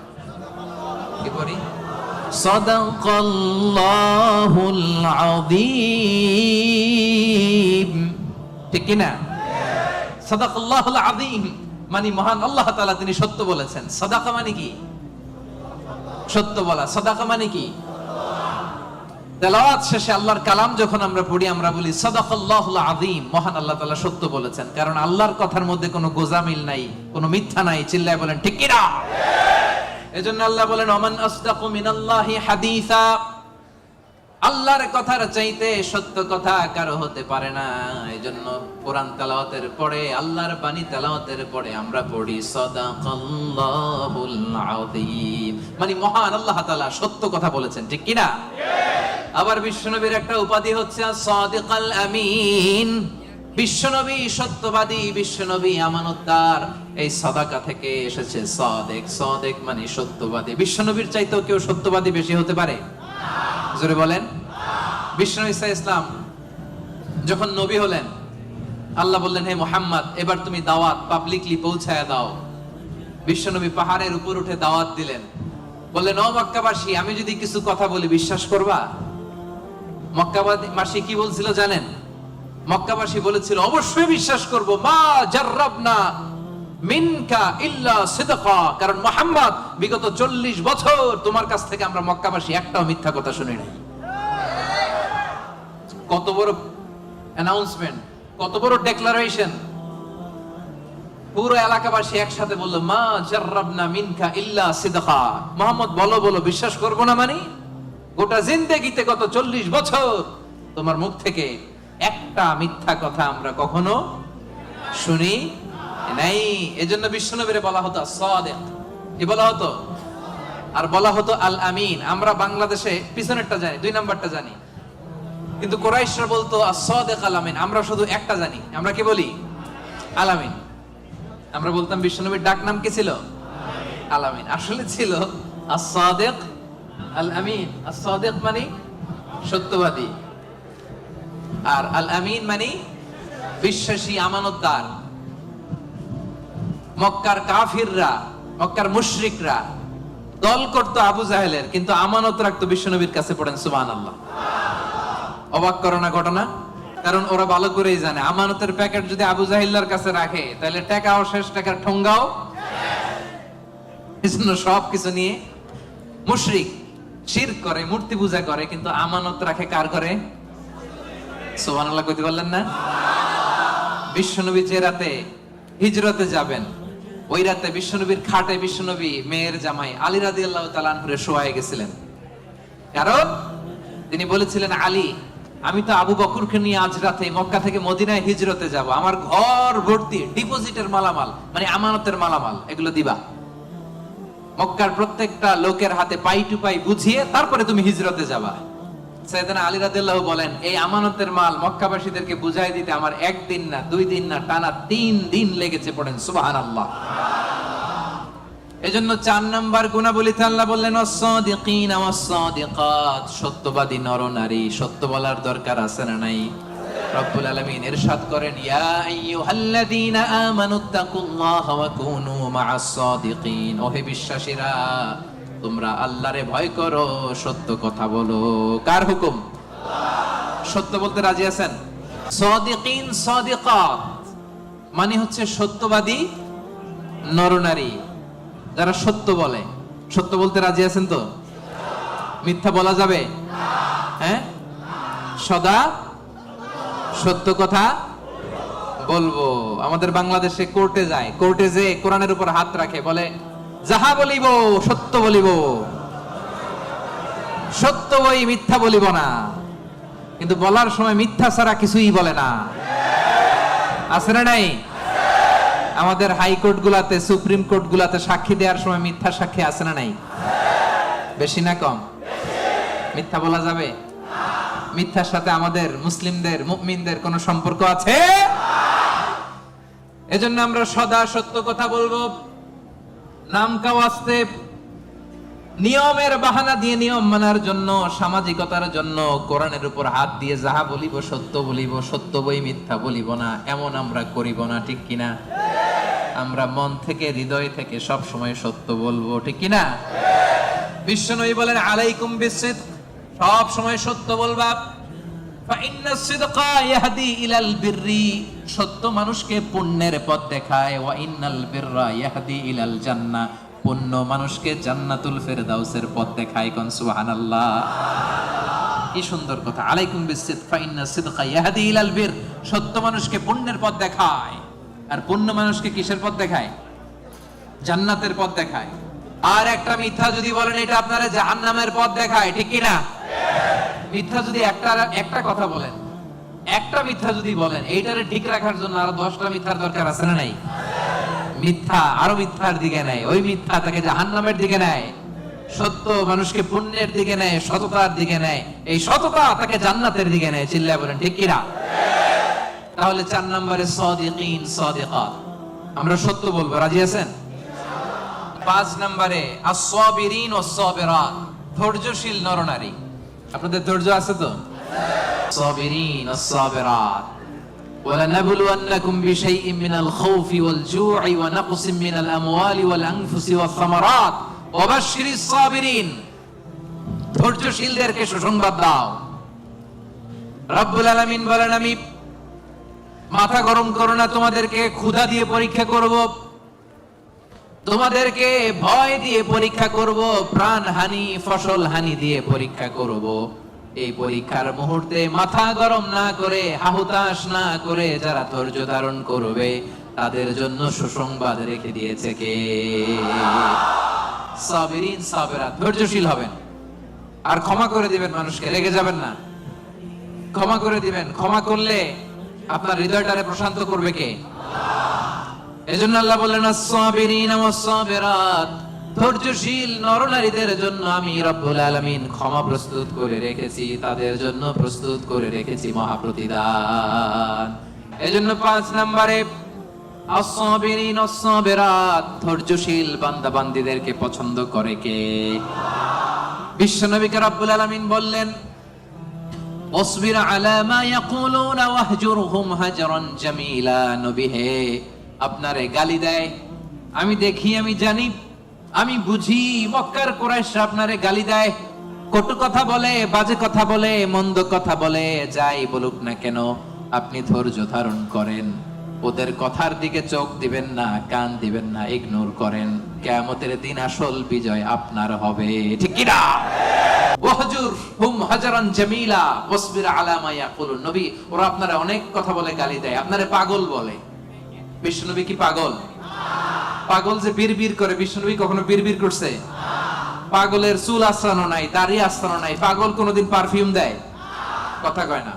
কি পড়ি? সাদাকাল্লাহুল আযীম, ঠিক কি না? সাদাকাল্লাহুল আযীম মানে মহান আল্লাহ তাআলা তিনি সত্য বলেছেন। সাদাকা মানে কি? সত্য বলা। সাদাকা মানে কি? তেলাওয়াত শেষে আল্লাহর কালাম যখন আমরা পড়ি আমরা বলি সাদাকাল্লাহুল আযীম, মহান আল্লাহ তাআলা সত্য বলেছেন। কারণ আল্লাহর কথার মধ্যে কোনো গোজামিল নাই, কোনো মিথ্যা নাই। চিল্লায় বলেন ঠিক কি না? এজন্য আল্লাহ বলেন ওমান আসদাকু মিনাল্লাহি হাদিসা, আল্লাহর কথার চাইতে সত্য কথা কারো হতে পারে না। এজন্য কোরআন তেলাওয়াতের পরে, আল্লাহর বাণী তেলাওয়াতের পরে আমরা পড়ি সাদাকাল্লাহুল আযীম, মানে মহান আল্লাহ তাআলা সত্য কথা বলেছেন, ঠিক কি না? আবার বিশ্বনবীর একটা উপাধি হচ্ছে সাদিকাল আমিন। বিশ্বনবী সত্যবাদী, বিশ্বনবী আমানতদার। এই সাদাকা থেকে এসেছে সাদেক। সাদেক মানে সত্যবাদী। বিশ্বনবীর চাইতেও কেউ সত্যবাদী বেশি হতে পারে? জোরে বলেন। বিশ্বনবী সাল্লাল্লাহু আলাইহি ওয়াসাল্লাম যখন নবী হলেন, আল্লাহ বললেন, হে মুহাম্মদ, এবার তুমি দাওয়াত পাবলিকলি পৌঁছায়া দাও। বিশ্বনবী পাহাড়ের উপর উঠে দাওয়াত দিলেন। বললেন, ও মক্কাবাসী, আমি যদি কিছু কথা বলি বিশ্বাস করবা? মক্কাবাসী কি বলছিল জানেন? মক্কাবাসী বলেছিল, অবশ্যই বিশ্বাস করব। মা জাররাবনা মিনকা ইল্লা সিদকা, কারণ মুহাম্মদ বিগত 40 বছর তোমার কাছ থেকে আমরা মক্কাবাসী একটাও মিথ্যা কথা শুনি নাই। কত বড় অ্যানাউন্সমেন্ট, কত বড় ডেক্লারেশন! পুরো এলাকাবাসী একসাথে বলল, মা জাররাবনা মিনকা ইল্লা সিদকা। মুহাম্মদ বলো বলো, বিশ্বাস করব না মানে? গোটা জিন্দেগিতে গত 40 বছর তোমার মুখ থেকে একটা মিথ্যা কথা আমরা কখনো শুনি নাই। এজন্য বিশ্বনবীরে বলা হতো সাদিক। কি বলা হতো? আর বলা হতো আল আমিন। আমরা বাংলাদেশে পিছনেরটা জানি, 2 নাম্বারটা জানি, কিন্তু কুরাইশরা বলতো as-সাদিক আল আমিন। আমরা শুধু একটা জানি। আমরা কি বলি? আল আমিন। আমরা বলতাম বিশ্বনবীর ডাক নাম কি ছিল? আল আমিন। আসলে ছিল as-সাদিক আল আমিন। as-সাদিক মানে সত্যবাদী, আর আল আমিন মানে বিশ্বাসী, আমানতদার। মক্কার কাফিররা, মক্কার মুশরিকরা দল করতো আবু জাহেলের, কিন্তু আমানত রাখতো বিশ্বনবীর কাছে। পড়েন সুবহানাল্লাহ। অবাক করো না ঘটনা? কারণ ওরা ভালো করেই জানে আমানতের প্যাকেট যদি আবু জাহিল্লার কাছে রাখে তাহলে টাকাও শেষ, টাকার ঠোঙ্গাও। এজন্য সবকিছু নিয়ে মুশরিক শিরক করে, মূর্তি পূজা করে, কিন্তু আমানত রাখে কার করে? সুবহানাল্লাহ কইতে পারলেন না? বিশ্বনবী যে রাতে হিজরতে যাবেন, ওই রাতে বিশ্বনবীর খাটে বিশ্বনবী মেয়ের জামাই আলী রাদিয়াল্লাহু তাআলা আনহুরে শোয়ায় গেছিলেন। কারণ তিনি বলেছিলেন, আলী, আমি তো আবু বকরকে নিয়ে আজ রাতে মক্কা থেকে মদিনায় হিজরতে যাব, আমার ঘর ভর্তি ডিপোজিটের মালামাল, মানে আমানতের মালামাল, এগুলো দিবা। মক্কার প্রত্যেকটা লোকের হাতে পাই টু পাই বুঝিয়ে তারপরে তুমি হিজরতে যাবা। সাইয়েদনা আলী রাদিয়াল্লাহু বলেন, এই আমানতের মাল মক্কাবাসীদেরকে বুঝাই দিতে আমার 1 দিন না 2 দিন না, টানা 3 দিন লেগেছে। পড়েন সুবহানাল্লাহ। এজন্য 4 নাম্বার গুণাবলীতে আল্লাহ বললেন, ওয়াস-সাদিকিনা ওয়াস-সাদিকাত, সত্যবাদী নর নারী। সত্য বলার দরকার আছে না নাই? রব্বুল আলামিন ইরশাদ করেন, ইয়া আইয়ুহাল্লাযীনা আমানুত্তাকুল্লাহা ওয়া কুনু মা'আস-সাদিকিন, ওহে বিশ্বাসীরা, তোমরা আল্লাহরে ভয় করো, সত্য কথা বলো। কার হুকুম? সত্য বলতে রাজি আছেন? সাদিকিন সাদিকাত মানে হচ্ছে সত্যবাদী নরনারী, যারা সত্য বলে। সত্য বলতে রাজি আছেন তো? মিথ্যা বলা যাবে? হ্যাঁ, সদা সত্য কথা বলবো। আমাদের বাংলাদেশে কোর্টে যায়, কোর্টে যে কোরআনের উপর হাত রাখে, বলে যাহা বলিব সত্য বলিব, সত্য বই মিথ্যা বলিব না। কিন্তু বলার সময় মিথ্যা ছাড়া কিছুই বলে না। আছে না নাই? আমাদের হাইকোর্ট গুলাতে, সুপ্রিম কোর্ট গুলাতে সাক্ষী দেওয়ার সময় মিথ্যা সাক্ষী আছে না নাই? বেশি না কম? মিথ্যা বলা যাবে? মিথ্যার সাথে আমাদের মুসলিমদের, মুমিনদের কোনো সম্পর্ক আছে? এজন্য আমরা সদা সত্য কথা বলবো। নাম কাওয়াস্তে, নিয়মের বাহানা দিয়ে, নিয়ম মানার জন্য, সামাজিকতার জন্য কোরআনের উপর হাত দিয়ে যাহা বলিব সত্য বলিব, সত্য বই মিথ্যা বলিব না, এমন আমরা করিব না, ঠিক কিনা? আমরা মন থেকে, হৃদয় থেকে সব সময় সত্য বলবো, ঠিক কিনা? বিশ্বনবী বলেন, আলাইকুম বিসিদক, সব সময় সত্য বলবা। ফাইন্নাস সিদকা ইয়াহদি ইলাল বিররি, সত্য মানুষকে পুণ্যের পথ দেখায়। ওয়া ইন্নাল বিররা ইয়াহদি ইলাল জান্নাহ, পুণ্য মানুষকে জান্নাতুল ফেরদাউসের পথ দেখায়। কোন সুবহানাল্লাহ। কি সুন্দর কথা। আলাইকুম বিসিদক ফাইন্নাস সিদকা ইয়াহদি ইলাল বির, সত্য মানুষকে পুণ্যের পথ দেখায়, আর পুণ্য মানুষকে কিসের পথ দেখায়? জান্নাতের পথ দেখায়। আর একটা মিথ্যা যদি বলেন, এটা আপনারা জাহান্নামের পথ দেখায়, ঠিক কি না? মিথ্যা যদি একটা কথা বলেন, একটা মিথ্যা যদি বলেন, এইটারে ঠিক রাখার জন্য আরো 10টা মিথ্যার দরকার আছে না নাই? মিথ্যা আরো মিথ্যার দিকে নেয়, ওই মিথ্যা তাকে জাহান্নামের দিকে নেয়। সত্য মানুষকে পুণ্যের দিকে নেয়, সততার দিকে নেয়, এই সততা তাকে জান্নাতের দিকে নেয়। চিল্লায় বলেন ঠিক কিনা? তাহলে 4 নম্বরে সাদিকিন সাদিকাত, আমরা সত্য বলবো, রাজি আছেন? 5 নম্বরে আস-সাবিরিন ওয়াস-সাবিরাত, ধৈর্যশীল নরনারী। আপনাদের ধৈর্য আছে তো? সাবিরিন ওয়াস-সাবিরাত, ওয়ালানাবলুওয়ান্নাকুম বিশাইইন মিনাল খাউফি ওয়াল জু'i ওয়া নাকসিম মিনাল আমওয়ালি ওয়াল আনফুসি ওয়াস সামারাত ওয়া বাশশিরিস সাবিরিন। ধৈর্যশীলদেরকে সুসংবাদ দাও। রব্বুল আলামিন বলেন, আমি মাথা গরম করো না, তোমাদেরকে ক্ষুধা দিয়ে পরীক্ষা করব, তোমাদেরকে ভয় দিয়ে পরীক্ষা করব, প্রাণ হানি ফসল হানি দিয়ে পরীক্ষা করব। এই পরীক্ষার মুহূর্তে মাথা গরম না করে, হাহুতাশ না করে যারা ধৈর্য ধারণ করবে তাদের জন্য সুসংবাদ রেখে দিয়েছে কে? সাবিরিন সাবিরাত, ধৈর্যশীল হবেন আর ক্ষমা করে দিবেন মানুষকে, রেগে যাবেন না। ক্ষমা করে দিবেন, ক্ষমা করলে আপনার হৃদয়টারে প্রশান্ত করবে কে? এজন্য আল্লাহ বললেন আস-সাবিরিন ওয়াস-সাবিরাত, ধৈর্যশীল নরনারীদের জন্য আমি রব্বুল আলামিন ক্ষমা প্রস্তুত করে রেখেছি, তাদের জন্য প্রস্তুত করে রেখেছি মহাপ্রতিদান। এজন্য 5 নম্বরে আস-সাবিরিন ওয়াস-সাবিরাত, ধৈর্যশীল বান্দা বান্দীদেরকে পছন্দ করে কে? বিশ্বনবীকে রব্বুল আলামিন বললেন, ওয়াসবির আলা মা ইয়াকুলুনা ওয়াহজুরহুম হাজরান জামিলা। নবী হে, আপনারে গালি দেয়, আমি দেখি, আমি জানি, আমি বুঝি, মক্কার কুরাইশরা আপনারে গালি দেয়, কটু কথা বলে, বাজে কথা বলে, মন্দ কথা বলে, যাই বলুক না কেন আপনি ধৈর্য ধারণ করেন, ওদের কথার দিকে চোখ দিবেন না, কান দিবেন না, ইগনোর করেন। কিয়ামতের দিন আসল বিজয় আপনার হবে, ঠিক কি না? ওয়াহজুরহুম হাজরান জামিলা ওয়াসবির আলা মা ইয়াকুলুন। নবী, ওরা আপনারা অনেক কথা বলে গালি দেয়, আপনারে পাগল বলে। বিশ্বনবী কি পাগল? পাগল যে বিড়বিড় করে, বিশ্বনবী কখনো বিড়বিড় করছে? পাগলের চুল আশ্রানো নাই, দাড়ি আশ্রানো নাই। পাগল কোনোদিন পারফিউম দেয়? কথা কয় না।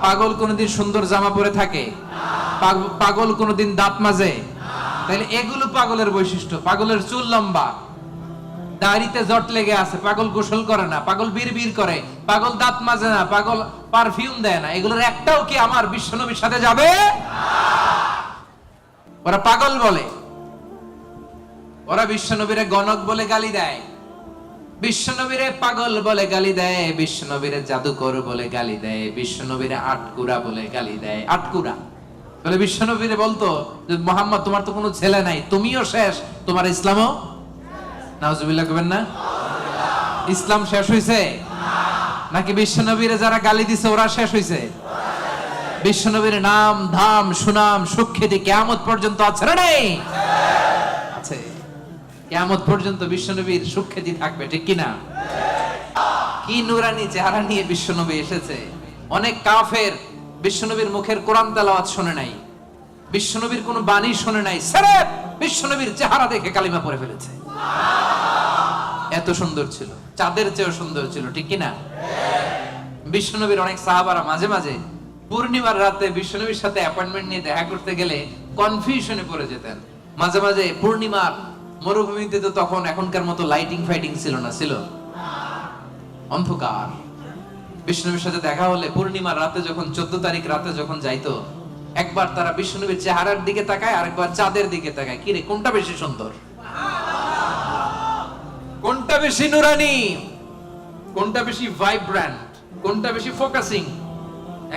পাগল কোনোদিন সুন্দর জামা পরে থাকে? পাগল কোনোদিন দাঁত মাজে? তাহলে এগুলো পাগলের বৈশিষ্ট্য। পাগলের চুল লম্বা, দাড়িতে জট লেগে আছে, পাগল গোসল করে না, পাগল বিড়বিড় করে, পাগল দাঁত মাজে না, পাগল পারফিউম দেয় না, এগুলোর একটাও কি আমার বিশ্বনবীর সাথে যাবে? ওরা পাগল বলে, ওরা বিশ্বনবীরে গণক বলে গালি দেয়, বিশ্বনবীরে পাগল বলে গালি দেয়, বিশ্বনবীরে জাদুকর বলে গালি দেয়, বিশ্বনবীরে আটকুরা বলে গালি দেয়। আটকুরা বলে বিশ্বনবীরে বলতো যে মুহাম্মদ, তোমার তো কোনো ছেলে নাই, তুমিও শেষ, তোমার ইসলামও। নাউজুবিল্লাহ কবেন না? ইসলাম শেষ হইছে নাকি বিশ্বনবীরে যারা গালি দিছে ওরা শেষ হইছে? বিশ্বনবীর নাম ধাম সুনাম সুখ্যাতি কিয়ামত পর্যন্ত আছে না নাই? আছে। কিয়ামত পর্যন্ত বিশ্বনবীর সুখ্যাতি থাকবে, ঠিক কি না? কি নুরানি চেহারা নিয়ে বিশ্বনবী এসেছে। অনেক কাফের বিশ্বনবীর মুখের কোরআন তেলাওয়াত শুনে নাই, বিশ্বনবীর কোনো বাণী শুনে নাই, সির্ফ বিশ্বনবীর চেহারা দেখে কালিমা পড়ে ফেলেছে। এত সুন্দর ছিল, চাঁদের চেয়েও সুন্দর ছিল, ঠিক কি না? বিশ্বনবীর অনেক সাহাবারা মাঝে মাঝে পূর্ণিমার রাতে বিশ্বনবীর সাথে অ্যাপয়েন্টমেন্ট নিয়ে দেখা করতে গেলে কনফিউশনে পড়ে যেতেন। মাঝে মাঝে পূর্ণিমার মরুভূমিতে তো তখন এখনকার মতো লাইটিং ফাইটিং ছিল না, ছিল অন্ধকার। বিশ্বনবীর সাথে দেখা হলে পূর্ণিমার রাতে যখন 14 তারিখ রাতে যখন যাইতো, একবার তারা বিশ্বনবীর চেহারার দিকে তাকায়, আরেকবার চাঁদের দিকে তাকায়, কি রে কোনটা বেশি সুন্দর, কোনটা বেশি নুরানি, কোনটা বেশি ভাইব্রেন্ট, কোনটা বেশি ফোকাসিং।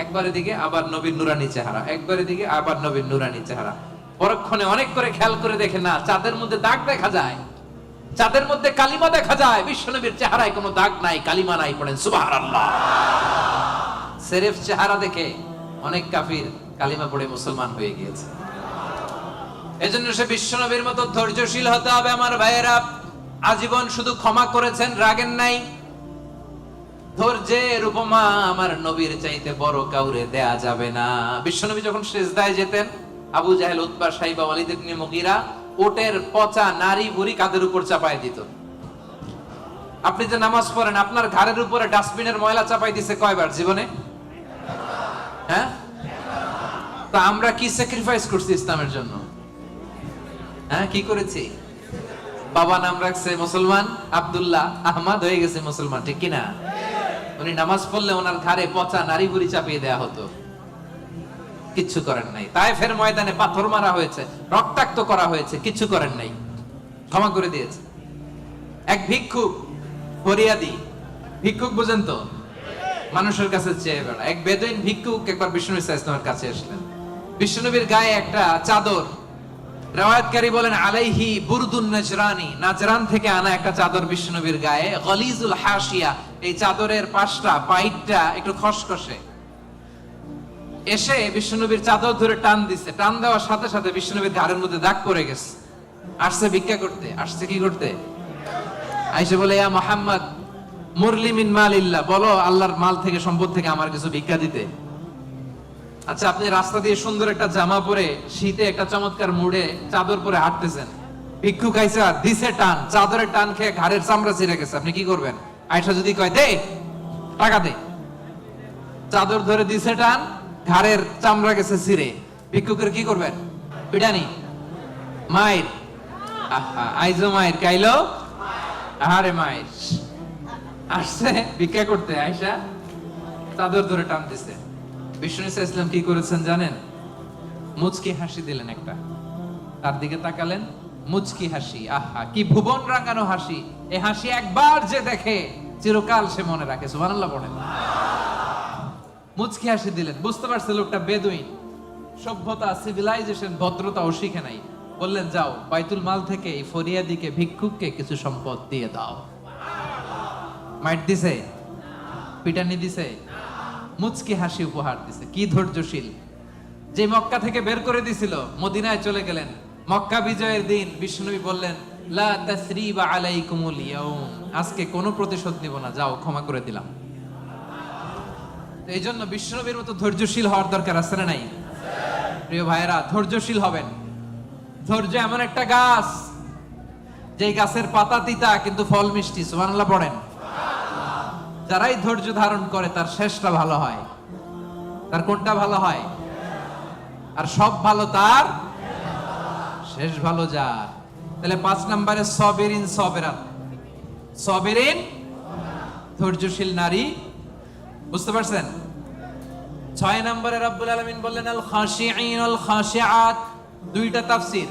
একবার এদিকে আবার নবীর নুরানি চেহারা, একবার এদিকে আবার নবীর নুরানি চেহারা। পরক্ষণে অনেক করে খেয়াল করে দেখে না, চাঁদের মধ্যে দাগ দেখা যায়, চাঁদের মধ্যে কালিমা দেখা যায়, বিশ্বনবীর চেহারায় কোনো দাগ নাই, কালিমা নাই। পড়েন সুবহানাল্লাহ। সির্ফ চেহারা দেখে অনেক কাফির কালিমা পড়ে মুসলমান হয়ে গিয়েছে। এজন্য সে বিশ্বনবীর মতো ধৈর্যশীল হতে হবে। আমার ভাইয়েরা, আজীবন শুধু ক্ষমা করেছেন, রাগেন নাই। ধৈর্যের উপমা আমার নবীর চাইতে বড় কাউরে দেয়া যাবে না। বিশ্বনবী যখন সিজদায় যেতেন, আবু জাহেল, উতবা, সাইবা, ওয়ালিদ ইবনে মুগীরা ওটের পচা নারী বুড়ি কাঁধের উপর চাপায় দিত। আপনি যে নামাজ পড়েন, আপনার ঘাড়ের উপরে ডাস্টবিনের ময়লা চাপাই দিছে কয়বার জীবনে? হ্যাঁ? তা আমরা কি স্যাক্রিফাইস করছি ইসলামের জন্য? হ্যাঁ, কি করেছি? বাবা নাম রাখছে মুসলমান, আব্দুল্লাহ, আহমদ হয়ে গেছে মুসলমান, ঠিক কিনা? উনি নামাজ পড়লে ওনার ঘাড়ে পচা নারী বুড়ি চাপিয়ে দেয়া হতো, কিচ্ছু করেন নাই। তায়েফের ময়দানে পাথর মারা হয়েছে, রক্তাক্ত করা হয়েছে, কিচ্ছু করেন নাই, ক্ষমা করে দিয়েছে। এক ভিক্ষুক, ফরিয়াদি ভিক্ষুক, বুঝেন তো, মানুষের কাছে চেয়ে বেড়া, এক বেদুইন ভিক্ষুক একবার বিষ্ণু ইসলামের কাছে আসলেন। বিষ্ণুনবীর গায়ে একটা চাদর, রাওয়ায়াতকারী বলেন আলাইহি বুরদুন নাজরানি, নাজরান থেকে আনা একটা চাদর বিষ্ণুনবীর গায়ে, গলিজুল হাসিয়া, এই চাদরের পাশটা পাইটটা একটু খসখসে। এসে বিষ্ণুনবীর চাদর ধরে টান দিছে, টান দেওয়ার সাথে সাথে বিষ্ণুনবীর ঘাড়ের মধ্যে দাগ পড়ে গেছে। আসছে ভিক্ষা করতে, আসছে কি করতে? আইসে বলে, ইয়া মুহাম্মদ মুরলি মিন মালিল্লাহ, বলো আল্লাহর মাল থেকে, সম্পদ থেকে আমার কিছু ভিক্ষা দিতে। আচ্ছা, আপনি রাস্তা দিয়ে সুন্দর একটা জামা পরে, শীতে একটা চমৎকার মুড়ে চাদর পরে হাঁটতেছেন, ভিক্ষু খাইছে আর দিছে টান, চাদরের টান খেয়ে ঘাড়ের চামড়া ছিঁড়ে গেছে, আপনি কি করবেন? আয়সা যদি কয় দে টাকা দে, চাদর ধরে দিছে টান, ঘাড়ের চামড়া গেছে ছিঁড়ে, ভিক্ষুকের কি করবেন? পিটানি, মায়ের, আইজো মায়ের, কাইলো আহারে মায়ের। আসছে ভিক্ষা করতে, আয়সা চাদর ধরে টান দিছে। বিষ্ণু ইসলাম কি করেছেন জানেন? মুচকি হাসি দিলেন একটা, তার দিকে তাকালেন, মুচকি হাসি, আহা কি ভুবন রাঙানো হাসি। এই হাসি একবার যে দেখে চিরকাল সে মনে রাখে, সুবহানাল্লাহ পড়েন। মুচকি হাসি দিলেন, বুঝতে পারছে লোকটা বেদুইন, সভ্যতা, সিভিলাইজেশন, ভদ্রতাও শিখে নাই। বললেন, যাও বাইতুল মাল থেকে এই ফরিয়াদিকে, ভিক্ষুককে কিছু সম্পদ দিয়ে দাও। মাইট দিছে? পিটানি দিছে? মুচকি হাসি উপহার দিছে। কি ধৈর্যশীল! যে মক্কা থেকে বের করে দিছিল, মদিনায় চলে গেলেন। মক্কা বিজয়ের দিন বিষ্ণুনবী বললেন, লা তাসরিবা আলাইকুমুল ইয়াউম, আজকে কোনো প্রতিশোধ নিব না, যাও ক্ষমা করে দিলাম। এই জন্য বিষ্ণুনবীর মতো ধৈর্যশীল হওয়ার দরকার আছে না নাই? প্রিয় ভাইয়েরা, ধৈর্যশীল হবেন। ধৈর্য এমন একটা গাছ, যে গাছের পাতা তিতা কিন্তু ফল মিষ্টি, সুবহানাল্লাহ পড়েন। যারাই ধৈর্য ধারণ করে তার শেষটা ভালো হয়। তার কোনটা ভালো হয়? আর সব ভালো তার শেষ ভালো যার। তাহলে 5 নম্বরে সবিরিন সবেরান, সবিরিন ধৈর্যশীল নারী, বুঝতে পারছেন? 6 নম্বরে রব্বুল আলামিন বললেন আল খাশিঈন আল খাশিআত, দুইটা তাফসীর।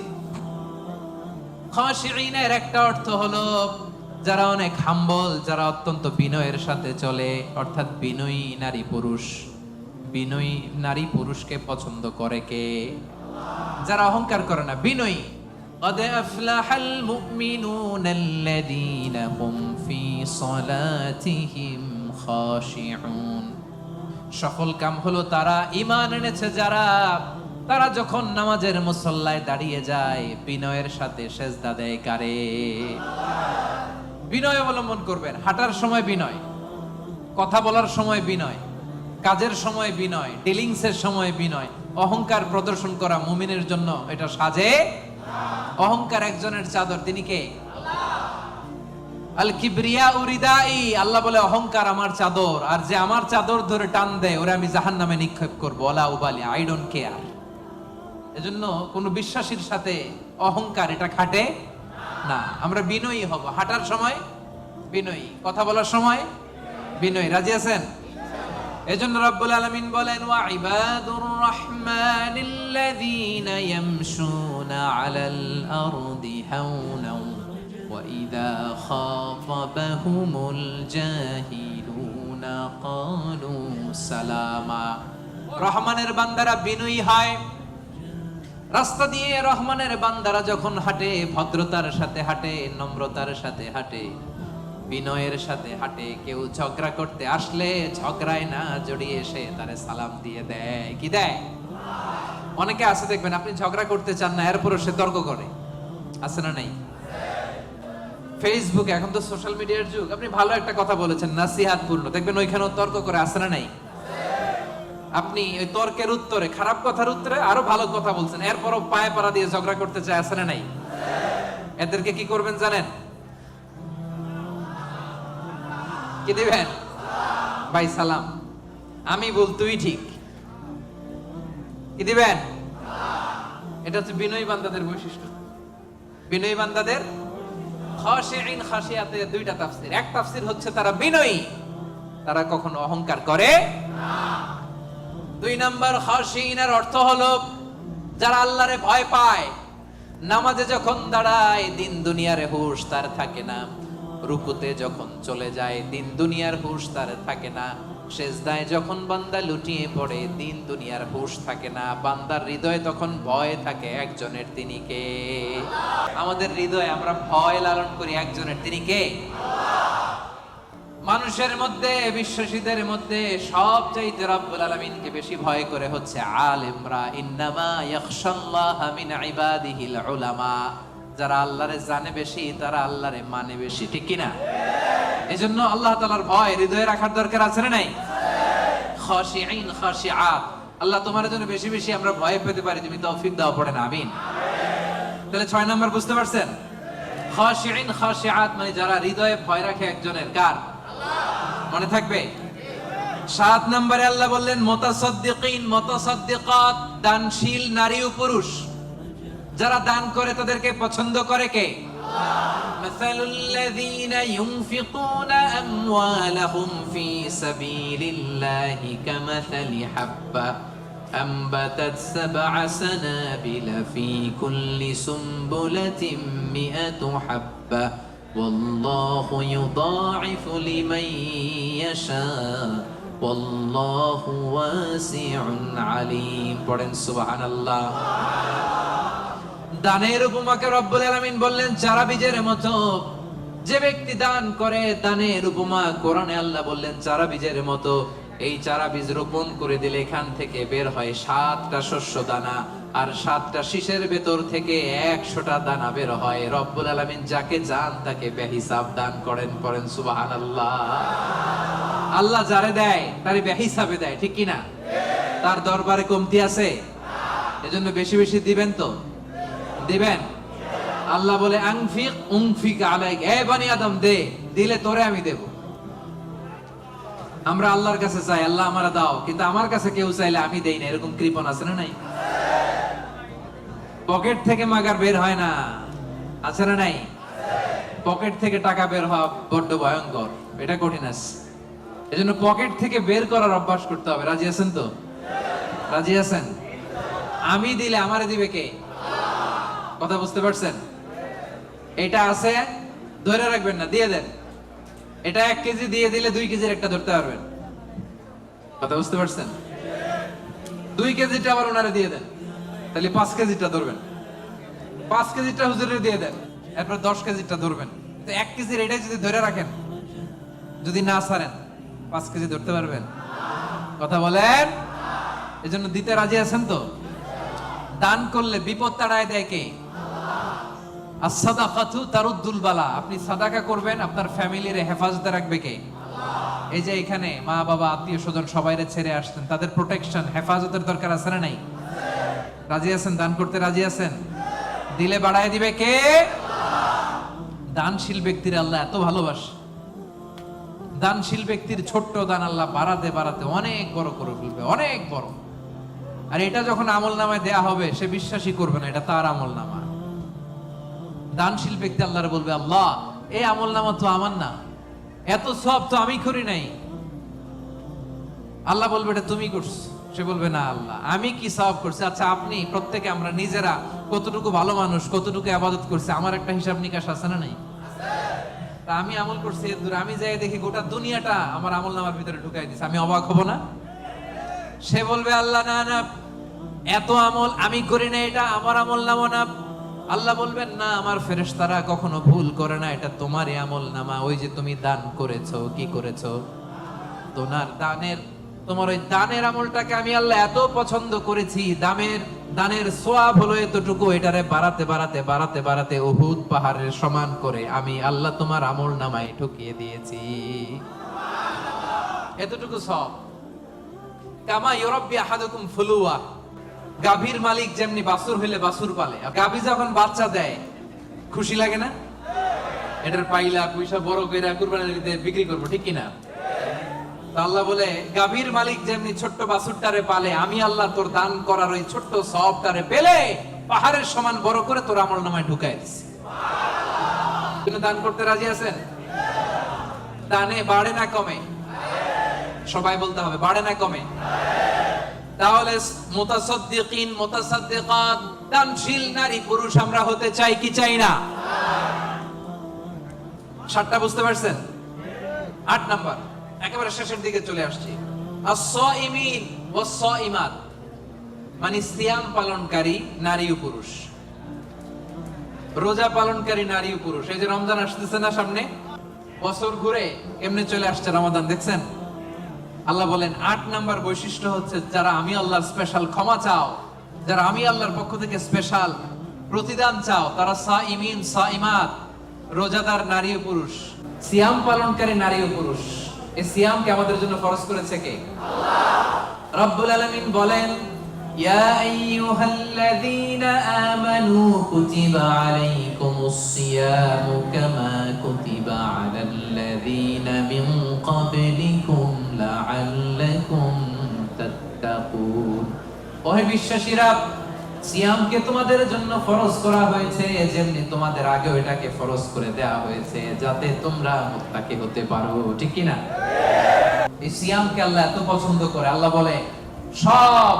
খাশিঈনের একটা অর্থ হলো যারা অনেক হাম্বল, যারা অত্যন্ত বিনয়ের সাথে চলে, অর্থাৎ বিনয়ী নারী পুরুষ। বিনয়ী নারী পুরুষকে পছন্দ করে কে? যারা অহংকার করে না, বিনয়ী। قد أفلح المؤمنون الذين هم في صلاتهم خاشعون। সফল কাম হলো তারা, ঈমান এনেছে যারা, তারা যখন নামাজের মুসল্লায় দাঁড়িয়ে যায় বিনয়ের সাথে সেজদা দেয় কারে? বিনয় অবলম্বন করবেন। হাঁটার সময় বিনয়, কথা বলার সময় বিনয়, কাজের সময় বিনয়, ডিলিংসের সময় বিনয়। অহংকার প্রদর্শন করা মুমিনের জন্য এটা সাজে। অহংকার একজনের চাদর, তিনি কে? আল কিবরিয়া উরিদাই, আল্লাহ বলে অহংকার আমার চাদর, আর যে আমার চাদর ধরে টান দেয় ওরে আমি জাহান্নামে নিক্ষেপ করব। ওয়ালা উবালি, আই ডোন্ট কেয়ার। এজন্য কোন বিশ্বাসীর সাথে অহংকার এটা খাটে না। আমরা বিনয়ী হব, হাঁটার সময় বিনয়ী, কথা বলার সময় বিনয়ী। রাজি আছেন? এজন্য রব্বুল আলামিন বলেন, ওয়া ইবাদুর রাহমানিল্লাযীনা ইয়ামশুনা আলাল আরদি হাওনা ওয়া ইযা খাতাবাহুমুল জাহিলুনা ক্বালু সালামা। রহমানের বান্দারা বিনয়ী হয়। রাস্তা দিয়ে রহমানের বান্দারা যখন হাঁটে, ভদ্রতার সাথে হাঁটে, নম্রতার সাথে হাঁটে, বিনয়ের সাথে হাঁটে। কেউ ঝগড়া করতে আসলে ঝগড়ায় না জড়িয়ে এসে তারে সালাম দিয়ে দেয়। কি দেয়? অনেকে আছে দেখবেন, আপনি ঝগড়া করতে চান না, এরপরও সে তর্ক করে, আছে না নাই? ফেসবুক, এখন তো সোশ্যাল মিডিয়ার যুগ, আপনি ভালো একটা কথা বলেছেন নাসিহাত পূর্ণ, দেখবেন ওইখানেও তর্ক করে, আছে না নাই? আপনি ওই তর্কের উত্তরে, খারাপ কথার উত্তরে আরো ভালো কথা বলছেন, এরপরও পায়ে পাড়া দিয়ে ঝগড়া করতে চায়, আছে না নাই? এদেরকে কি করবেন জানেন? কি দিবেন? ভাই সালাম, আমি বল তুই ঠিক, কি দিবেন? এটা হচ্ছে বিনয়ী বান্দাদের বৈশিষ্ট্য। বিনয়ী বান্দাদের খাশিঈন খাশিয়াতে দুইটা তাফসীর। এক তাফসীর হচ্ছে তারা বিনয়ী, তারা কখনো অহংকার করে না। দুই নাম্বার খাশিঈনের অর্থ হলো যারা আল্লাহরে ভয় পায়। নামাজে যখন দাঁড়ায় দিন দুনিয়ার হুঁশ তার থাকে না, রুকুতে যখন চলে যায় দিন দুনিয়ার হুঁশ তার থাকে না, সেজদায় যখন বান্দা লুটিয়ে পড়ে দিন দুনিয়ার হুঁশ থাকে না। বান্দার হৃদয়ে তখন ভয় থাকে একজনের, তিনি কে? আমাদের হৃদয়ে আমরা ভয় লালন করি একজনের, তিনি কে? মানুষের মধ্যে, বিশ্বাসীদের মধ্যে সবচাইতে রব্বুল আলামিনকে বেশি ভয় করে হচ্ছে আলেমরা। ইন্নামা ইয়াখশাল্লাহা মিন ইবাদিহিল উলামা। যারা আল্লাহরে জানে বেশি তারা আল্লাহরে মানে বেশি, ঠিক কি না? এজন্য আল্লাহ তাআলার ভয় হৃদয়ে রাখার দরকার আছে না নাই? খাশিঈন খাশিআত। আল্লাহ তোমার জন্য বেশি বেশি আমরা ভয় পেতে পারি, তুমি তৌফিক দাও, পড়েন আমিন। তাহলে 6 নাম্বার বুঝতে পারছেন? খাশিঈন খাশিআত মানে যারা হৃদয়ে ভয় রাখে একজনের, কার? মনে থাকবে? 7 নম্বরে আল্লাহ বললেন মুতাসাদ্দিকিন মুতাসাদ্দিকাত, দানশীল নারী ও পুরুষ। যারা দান করে তাদেরকে পছন্দ করে কে? মাসালুল লাযীনা ইউনফিকুনা আমওয়ালাহুম ফি সাবিলিল্লাহি কামাসালি হাব্বা أنبتت 7 سنابل في كل سنبلة 100 حبة والله يضاعف لمن يشاء والله واسع عليم। পড়েন সুবহানাল্লাহ। দানের উপমাকে রব্বুল আলামিন বললেন চারা বীজের মতো। যে ব্যক্তি দান করে, দানের উপমা কোরআনে আল্লাহ বললেন চারা বীজের মতো। এই চারা বীজ রোপণ করে দিলে এখান থেকে বের হয় 7টা শস্য দানা, আর 7টা শীষের ভেতর থেকে 100টা দানা বের হয়। রব্বুল আলামিন যাকে চান তাকে বেহিসাব দান করেন, পড়েন সুবহানাল্লাহ। আল্লাহ যারে দেয় তারে বেহিসাবে দেয়, ঠিক কি না? তার দরবারে কমতি আছে? এজন্য বেশি বেশি দিবেন তো, দিবেন। আল্লাহ বলে আনফিক উনফিক আলাইক, এ বনি আদম দে, দিলে তোরে আমি দেব। আমরা আল্লাহর কাছে চাই আল্লাহ আমারে দাও, কিন্তু আমার কাছে কেউ চাইলে আমি দেই না, এরকম কৃপণ আছে না নাই? পকেট থেকে মাগার বের হয় না, আছে না নাই? পকেট থেকে টাকা বের হওয়া বড্ড ভয়ঙ্কর, এটা কঠিন আছে। এজন্য পকেট থেকে বের করার অভ্যাস করতে হবে। রাজি আছেন তো? রাজি আছেন? আমি দিলে আমারে দিবে কে? কথা বুঝতে পারছেন? এটা আছে, ধরে রাখবেন না, দিয়ে দেন। এটা 1 কেজি দিয়ে দিলে 2 কেজির একটা ধরতে পারবেন। কথা বুঝতে পারছেন? 2 কেজিটা আবার ওনারে দিয়ে দেন, তাহলে 5 কেজিটা ধরবেন। 5 কেজিটা হুজুরে দিয়ে দেন, এরপর 10 কেজিটা ধরবেন। তো 1 কেজির এটাই যদি ধরে রাখেন, যদি না ছাড়েন, 5 কেজি ধরতে পারবেন? কথা বলেন। এজন্য দিতে রাজি আছেন তো? দান করলে বিপদ তাড়ায় দেয় কে? as-সাদাকাতু তারুদ্দুল বালা। আপনি সাদাকা করবেন, আপনার ফ্যামিলির হেফাজতে রাখবে কে? এই যে এখানে মা বাবা আত্মীয় স্বজন সবাইরে ছেড়ে আসছেন, তাদের প্রোটেকশন হেফাজতের দরকার আছে না নাই? রাজি আছেন? দান করতে রাজি আছেন? দিলে বাড়ায় দিবে কে? দানশীল ব্যক্তির আল্লাহ এত ভালোবাসে। দানশীল ব্যক্তির ছোট্ট দান আল্লাহ বাড়াতে বাড়াতে অনেক বড় করে ফেলবে, অনেক বড়। আর এটা যখন আমল নামায় দেয়া হবে, সে বিশ্বাসই করবে না এটা তার আমল নামা। দানশীল ব্যক্তি আল্লাহরে বলবে, আল্লাহ এই আমল নামা তো আমার না, এত সব তো আমি করি নাই। আল্লাহ বলবে এটা তুমি করছো। সে বলবে না আল্লাহ আমি কি সওয়াব করছি? আচ্ছা আপনি প্রত্যেকে আমরা নিজেরা কতটুকু ভালো মানুষ, কতটুকু ইবাদত করছি, আমার একটা হিসাব নিকাশ আছে না নাই? তা আমি আমল করছি এর দূর, আমি যাই দেখি গোটা দুনিয়াটা আমার আমল নামার ভিতরে ঢুকাই দিছে, আমি অবাক হব না? সে বলবে আল্লাহ না না, এত আমল আমি করি না, এটা আমার আমল নামা না। আল্লাহ বলবেন না, আমার ফেরেশতারা কখনো ভুল করে না, এটা তোমারই আমল নামা। ওই যে তুমি দান করেছো, কি করেছো? তোমার ওই দানের আমলটাকে আমি আল্লাহ এত পছন্দ করেছি, দানের সোয়াব হলো এতটুকু, এটারে বাড়াতে বাড়াতে বাড়াতে বাড়াতে উহুদ পাহাড়ের সমান করে আমি আল্লাহ তোমার আমল নামায় ঢুকিয়ে দিয়েছি। এতটুকু সব। কামা ইউরাব্বি আহাদুকুম ফুলুয়া, গাভীর মালিক যেমনি বাছুর হইলে বাছুর পালে, গাভী যখন বাচ্চা দেয় খুশি লাগে না? এটার পাইলা পয়সা বড় কইরা কুরবানির ঈদে বিক্রি করব, ঠিক কিনা? তো আল্লাহ বলে গাভীর মালিক যেমনি ছোট্ট বাছুরটারে পালে, আমি আল্লাহ তোর দান করার ওই ছোট্ট সওয়াবটারে পেলে পাহাড়ের সমান বড় করে তোর আমলনামায় ঢুকাই দিছি। আপনি দান করতে রাজি আছেন? দানে বাড়ে না কমে? সবাই বলতে হবে, বাড়ে না কমে? তাহলে মুতাসাদ্দিকিন মুতাসাদ্দিকাত দানশীল নারী পুরুষ আমরা হতে চাই কি চাই না? 7টা বুঝতে পারছেন? 8 নাম্বার, একেবারে শেষের দিকে চলে আসছি। আস-সাইমিন ওয়াস-সাইমাত, মানে সিয়াম পালনকারী নারী ও পুরুষ, রোজা পালনকারী নারী ও পুরুষ। এই যে রমজান আসতেছে না সামনে, বছর ঘুরে এমনি চলে আসছে রমাদান, দেখছেন? আল্লাহ বলেন 8 নাম্বার বৈশিষ্ট্য হচ্ছে যারা আমি আল্লাহর স্পেশাল ক্ষমা চাও, যারা আমি আল্লাহর পক্ষ থেকে স্পেশাল প্রতিদান চাও, তারা সাইমিন সাইমাত, রোজাদার নারী ও পুরুষ, সিয়াম পালনকারী নারী ও পুরুষ। এই সিয়ামকে আমাদের জন্য ফরজ করেছে কে? আল্লাহ। রব্বুল আলামিন বলেন ইয়া আইয়ুহাল্লাযীনা আমানু কুতিবা আলাইকুমুস সিয়ামু কামা কুতিবা আলাল্লাযীনা মিন ক্বাবলিকুম লাআল্লাকুম তাত্তাকুন। ওহে বিশ্বাসীরা, সিয়ামকে তোমাদের জন্য ফরজ করা হয়েছে যেমনি তোমাদের আগেও এটাকে ফরজ করে দেয়া হয়েছে, যাতে তোমরা মুত্তাকি হতে পারো, ঠিক কি না? এই সিয়ামকে আল্লাহ এত পছন্দ করে, আল্লাহ বলে সব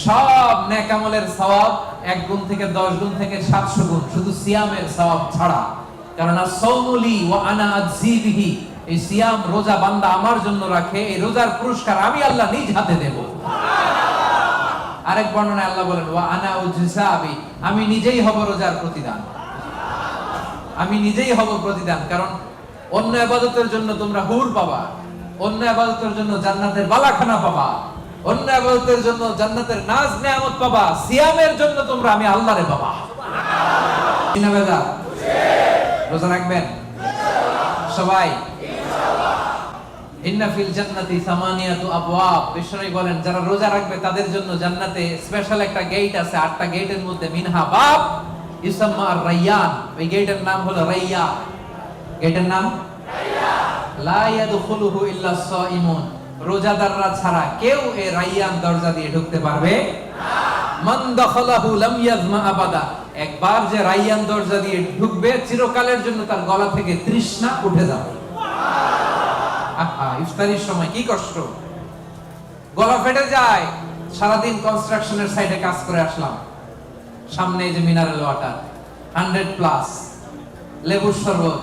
সব নেক আমলের সওয়াব 1 গুণ থেকে 10 গুণ থেকে 700 গুণ, শুধু সিয়ামের সওয়াব ছাড়া। কারণ আস-সাওমুলি ওয়া আনা আজজি বিহি, এই সিয়াম রোজা বান্দা আমার জন্য রাখে, এই রোজার পুরস্কার আমি আল্লাহ নিজ হাতে দেব। আরেক বর্ণনায় আল্লাহ বলেন ওয়া আনা উজসাবি, আমি নিজেই হব রোজার প্রতিদান, আমি নিজেই হব প্রতিদান। কারণ অন্য ইবাদতের জন্য তোমরা হুর পাবা, অন্য ইবাদতের জন্য জান্নাতের বালাখানা পাবা, অন্য ইবাদতের জন্য জান্নাতের নাজ নেয়ামত পাবা, সিয়ামের জন্য তোমরা আমি আল্লাহরে পাবা। সুবহানাল্লাহ। রোজা রাখবেন সবাই? ইন্না ফিল জান্নাতি সামানিয়াতু আবওয়াব, বিশ্বনবী বলেন যারা রোজা রাখবে তাদের জন্য জান্নাতে স্পেশাল একটা গেট আছে, 8টা গেটের মধ্যে মিনহা বাব ইউসাম্মা আর-রায়্যান, ওই গেটের নাম হলো রায়্যান। গেটের নাম রায়্যান। লা ইয়াদখুলুহু ইল্লা সাইমুন, রোজাদাররা ছাড়া কেউ এই রায়্যান দরজা দিয়ে ঢুকতে পারবে না। মান দাখালাহু লাম ইয়াজমা আবাদা, একবার যে রায়্যান দরজা দিয়ে ঢুকবে চিরকালের জন্য তার গলা থেকে তৃষ্ণা উঠে যাবে। ইফতারির সময় কি কষ্ট, গলা ফেটে যায়। সারাদিন কনস্ট্রাকশনের সাইডে কাজ করে আসলাম, সামনে এই যে মিনারেল ওয়াটার 100+, লেবুর শরবত,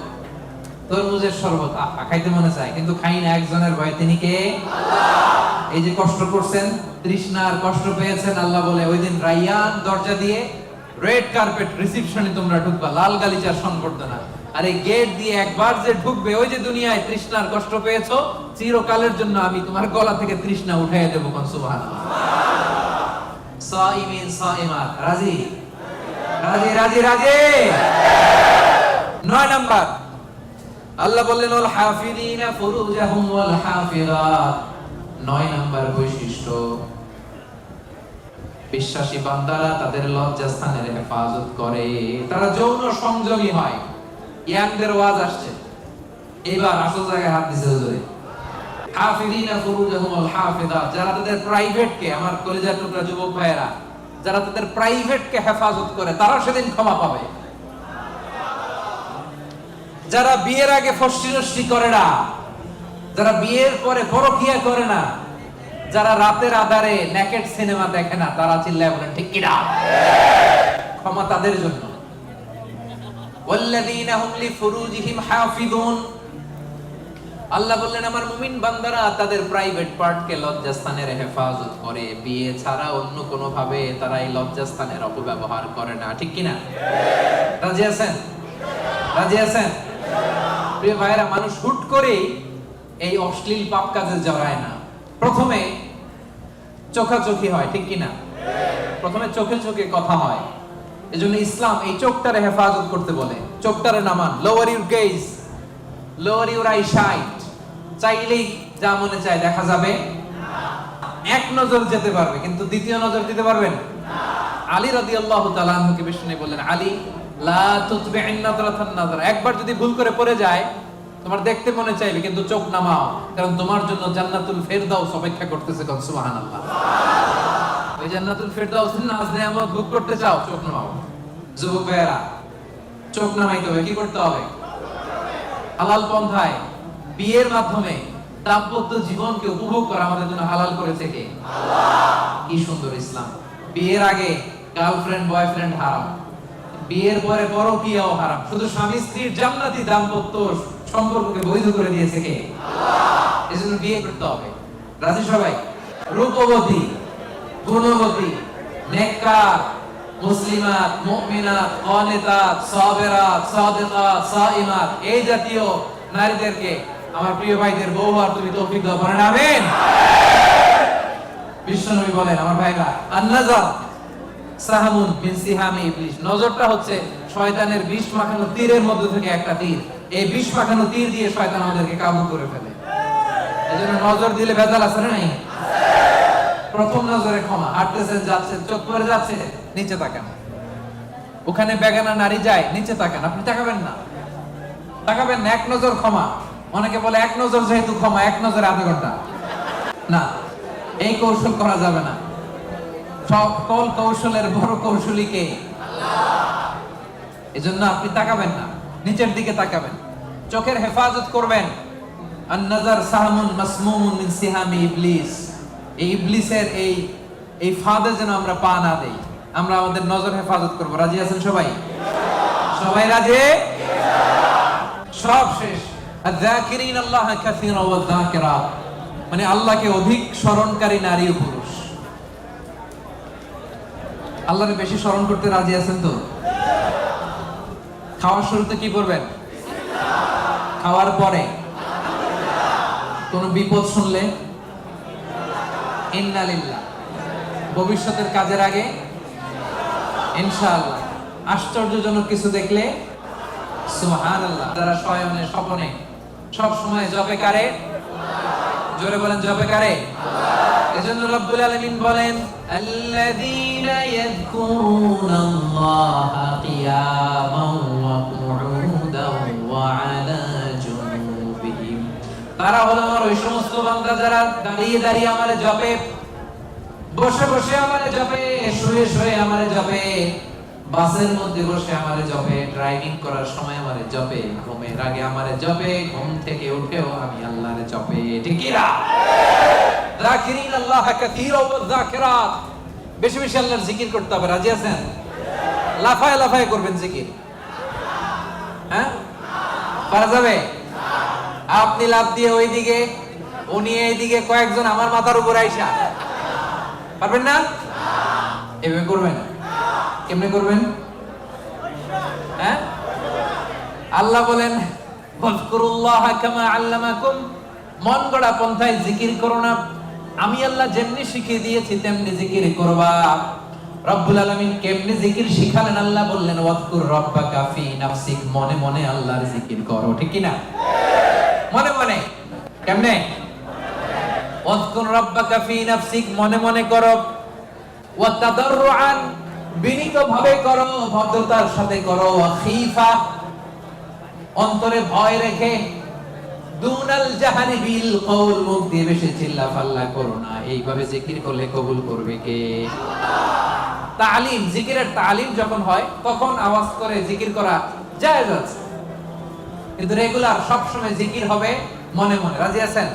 তরমুজের শরবত, খাইতে মনে চায় কিন্তু খাই না, একজনের ভয়, তিনি কে? আল্লাহ। এই যে কষ্ট করছেন, তৃষ্ণার কষ্ট পেয়েছেন, আল্লাহ বলে ওই দিন রায়্যান দরজা দিয়ে রেড কার্পেট রিসেপশনে তোমরা ঢুকবা, লাল গালিচার সংবর্ধনা। আর এই গেট দিয়ে একবার যে ঢুকবে, ওই যে দুনিয়ায় তৃষ্ণার কষ্ট পেয়েছো, চিরকালের জন্য আমি তোমার গলা থেকে তৃষ্ণা উঠাইয়া দেবো। কোন সুবহানাল্লাহ। সাইমিন সাইমাত, রাজি রাজি রাজি রাজি। 9 নাম্বার, আল্লাহ বললেন ওয়াল হাফিযিনা ফুরুজাহুম ওয়াল হাফিযাত। 9 নাম্বার বৈশিষ্ট্য, বিশ্বাসী বান্দারা তাদের লজ্জাস্থানের হেফাজত করে, তারা যৌন সংযোগী হয়। ইয়াংদের ওয়াজ আসছে, এবার আসল জায়গায় হাত দিছে হুজুরে। হাফিযিনা ফুরুজাহুম ওয়াল হাফিযাত, যারা তাদের প্রাইভেটকে, আমার কলিজার টুকরা যুবক ভাইয়েরা, যারা তাদের প্রাইভেটকে হেফাজত করে তারা সেদিন ক্ষমা পাবে। যারা বিয়ের আগে ফষ্টি নষ্টি করে না, যারা বিয়ের পরে পরকিয়া করে না, যারা রাতের আধারে নেকেড সিনেমা দেখে না, তারা চিল্লায় বলেন ঠিক কিনা? ক্ষমা তাদের জন্য। ওয়াল্লাযীনা হুম লিফুরুজিহিম হাফিযুন, আল্লাহ বললেন আমার মুমিন বান্দারা তাদের প্রাইভেট পার্টকে লজ্জাস্থানের হেফাজত করে, বিয়ে ছাড়া অন্য কোনো ভাবে তারা এই লজ্জাস্থানের অপব্যবহার করে না, ঠিক কিনা? রাজি আছেন? রাজি আছেন? প্রিয় ভাইরা, মানুষ হুট করে এই অশ্লীল পাপ কাজে জড়ায় না, প্রথমে চোখাচোখি হয়, ঠিক কিনা? প্রথমে চোখে চোখে কথা হয়। এজন্য ইসলাম এই চোখটারে হেফাজত করতে বলে, চোখটারে নামান, lower your gaze, lower your eyesight. চাইলেই যা মনে চায় দেখা যাবে না। এক নজর যেতে পারবে কিন্তু দ্বিতীয় নজর দিতে পারবেন না। আলী রাদিয়াল্লাহু তাআলা আনহুকে বিষ্ণু বললেন, আলী লা তুতবি'ন নাযরাতান নাযরা, একবার যদি ভুল করে পড়ে যায় তোমার দেখতে মনে চাইবে কিন্তু চোখ নামাও, কারণ তোমার জন্য জান্নাতুল ফেরদাউস অপেক্ষা করতেছে। কোন সুবহানাল্লাহ। ওই জান্নাতুল ফেরদাউসের নাজ নেয়ামত ভোগ করতে চাও, চোখ নামাও। যুবক ভাইয়েরা, চোখ নামাইতে হবে, কি করতে হবে? হালাল পন্থায় বিয়ের মাধ্যমে দাম্পত্য জীবনকে উপভোগ করা আমাদের জন্য হালাল করেছে কে? আল্লাহ। কি সুন্দর ইসলাম। বিয়ের আগে গার্লফ্রেন্ড বয়ফ্রেন্ড হারাম, বিয়ের পরে পরকীয়াও হারাম, শুধু স্বামী স্ত্রীর জান্নাতি দাম্পত্য সম্পর্ককে বৈধ করে দিয়েছে কে? আল্লাহ। এজন্য বিয়ে করতে হবে। রাজি সবাই? রূপবতী, গুণবতী, নেককার, মুসলিমাত, মুমিনাত, কানিতাত, সাবিরাত, সাদিকাত, সাইমাত, এই জাতীয় নারীদেরকে আমার প্রিয় ভাইদের বউ আর তুমি তৌফিক দাও, বলেন আমিন। বিশ্বনবী বলেন আমার ভাইরা, আন-নাজার সাহামুন মিন সিহামি ইবলিস, নজরটা হচ্ছে শয়তানের বিষ মাখানো তীরের মধ্যে থেকে একটা তীর। এই বিষ মাখানো তীর দিয়ে শয়তান আমাদেরকে কাবু করে ফেলে। এজন্য নজর দিলে ভেজাল আছে না নাই? প্রথম নজরে ক্ষমা, হাঁটতেছেন যাচ্ছেন চোখ পড়ে যাচ্ছে নিচে তাকান, ওখানে বেগানা নারী যায় নিচে তাকান, আপনি তাকাবেন না, তাকাবেন না, এক নজর ক্ষমা। অনেকে বলে এক নজর যেহেতু ক্ষমা, এক নজরে আধা ঘন্টা, না, এই কৌশল করা যাবে না। সকল কৌশলের বড় কৌশলী কে? আল্লাহ। এজন্য আপনি তাকাবেন না, নিচের দিকে তাকাবেন, চোখের হেফাজত করবেন। আন-নাজার সাহামুন মাসমুমুন মিন সিহামি ইবলিস, এই ইবলিসের এই ফাঁদে যেন আমরা পা না দেই, আমরা আমাদের নজর হেফাজত করব। রাজি আছেন সবাই? সবাই রাজি? সব শেষ। আয-যাকিরিন আল্লাহ কাসীরা ওয়া যাকিরাত, মানে আল্লাহকে অধিক স্মরণকারী নারী ও পুরুষ। আল্লাহকে বেশি স্মরণ করতে রাজি আছেন তো? খাওয়ার শুরুতে কি করবেন? খাওয়ার পরে কোন বিপদ শুনলে ইন্না লিল্লাহ, ভবিষ্যতের কাজের আগে ইনশাআল্লাহ, আশ্চর্যজনক কিছু দেখলে সুবহানাল্লাহ। যারা শয়নে স্বপ্নে সব সময় জপে কারে? জোরে বলেন জপে কারে? আল্লাহ। এজন্য রব্বুল আলামিন বলেন আল্লাযীনা ইয়াযকুরুনাল্লাহা কিয়ামান ওয়া কুউদান ওয়া আলা জুনুবিহিম, তারা হলো আমার ওই সমস্ত বান্দা যারা দাঁড়িয়ে দাঁড়িয়ে আমারে জপে, বসে বসে আমারে জপে, শুয়ে শুয়ে আমারে জপে, বাসের মধ্যে বসে আমারে জপে, ড্রাইভিং করার সময় আমারে জপে, ঘুমের আগে আমারে জপে, ঘুম থেকে উঠেও আমি আল্লাহরে জপে। ঠিক কি না? যাকিরিন আল্লাহ কাসীরা ওয়া যাকিরাত, বেশি বেশি আল্লাহর জিকির করতে হবে। রাজি আছেন? লাফায় লাফায় করবেন জিকির, হ্যাঁ? পারা যাবে? আপনি লাফ দিয়ে ওইদিকে, উনি এইদিকে, কয়েকজন আমার মাথার উপর আইসা, পারবেন না? এভাবে করবেন। কেমনে করবেন? হ্যাঁ? আল্লাহ বলেন ওয়াজকুরুল্লাহ কামা আল্লামাকুম, মন গড়া পন্থায় জিকির করো না, আমি আল্লাহ যেমনি শিখিয়ে দিয়েছি তেমনি জিকির করবা। রব্বুল আলামিন কেমনে জিকির শিখালেন? আল্লাহ বললেন ওয়াজকুর রাব্বাকা ফি নাফসিক, মনে মনে আল্লাহর জিকির করো। ঠিক কি না? মনে মনে। কেমনে? ওয়াজকুর রাব্বাকা ফি নাফসিক, মনে মনে করো, ওয়া তাদাররুআন, বিনীতভাবে করো, ভদ্রতার সাথে করো, ওয়া খীফা, অন্তরে ভয় রেখে, দুনাল জাহারি বিল কওল, মুখ দিয়ে বেশি চিল্লাফাল্লা করো না। এইভাবে জিকির করলে কবুল করবে কে? আল্লাহ। তালিম, জিকিরের তালিম যখন হয় তখন আওয়াজ করে জিকির করা জায়েজ আছে, কিন্তু রেগুলার সব সময় জিকির হবে মনে মনে। রাজি আছেন?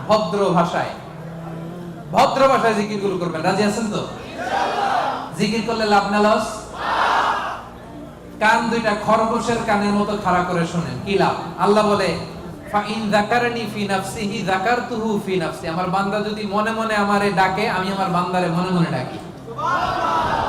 ভদ্র ভাষায়, ভদ্র ভাষায় জিকিরগুলো করবেন। রাজি আছেন তো? ইনশাআল্লাহ। জিকির করলে লাভ না লস? কান দুইটা খরগোশের কানের মতো খাড়া করে শুনেন, কি লাভ? আল্লাহ বলে ফাইন যাকারানি ফি নাফসিহি যাকারতুহু ফি নাফসি, আমার বান্দা যদি মনে মনে আমারে ডাকে, আমি আমার বান্দারে মনে মনে ডাকি। সুবহানাল্লাহ।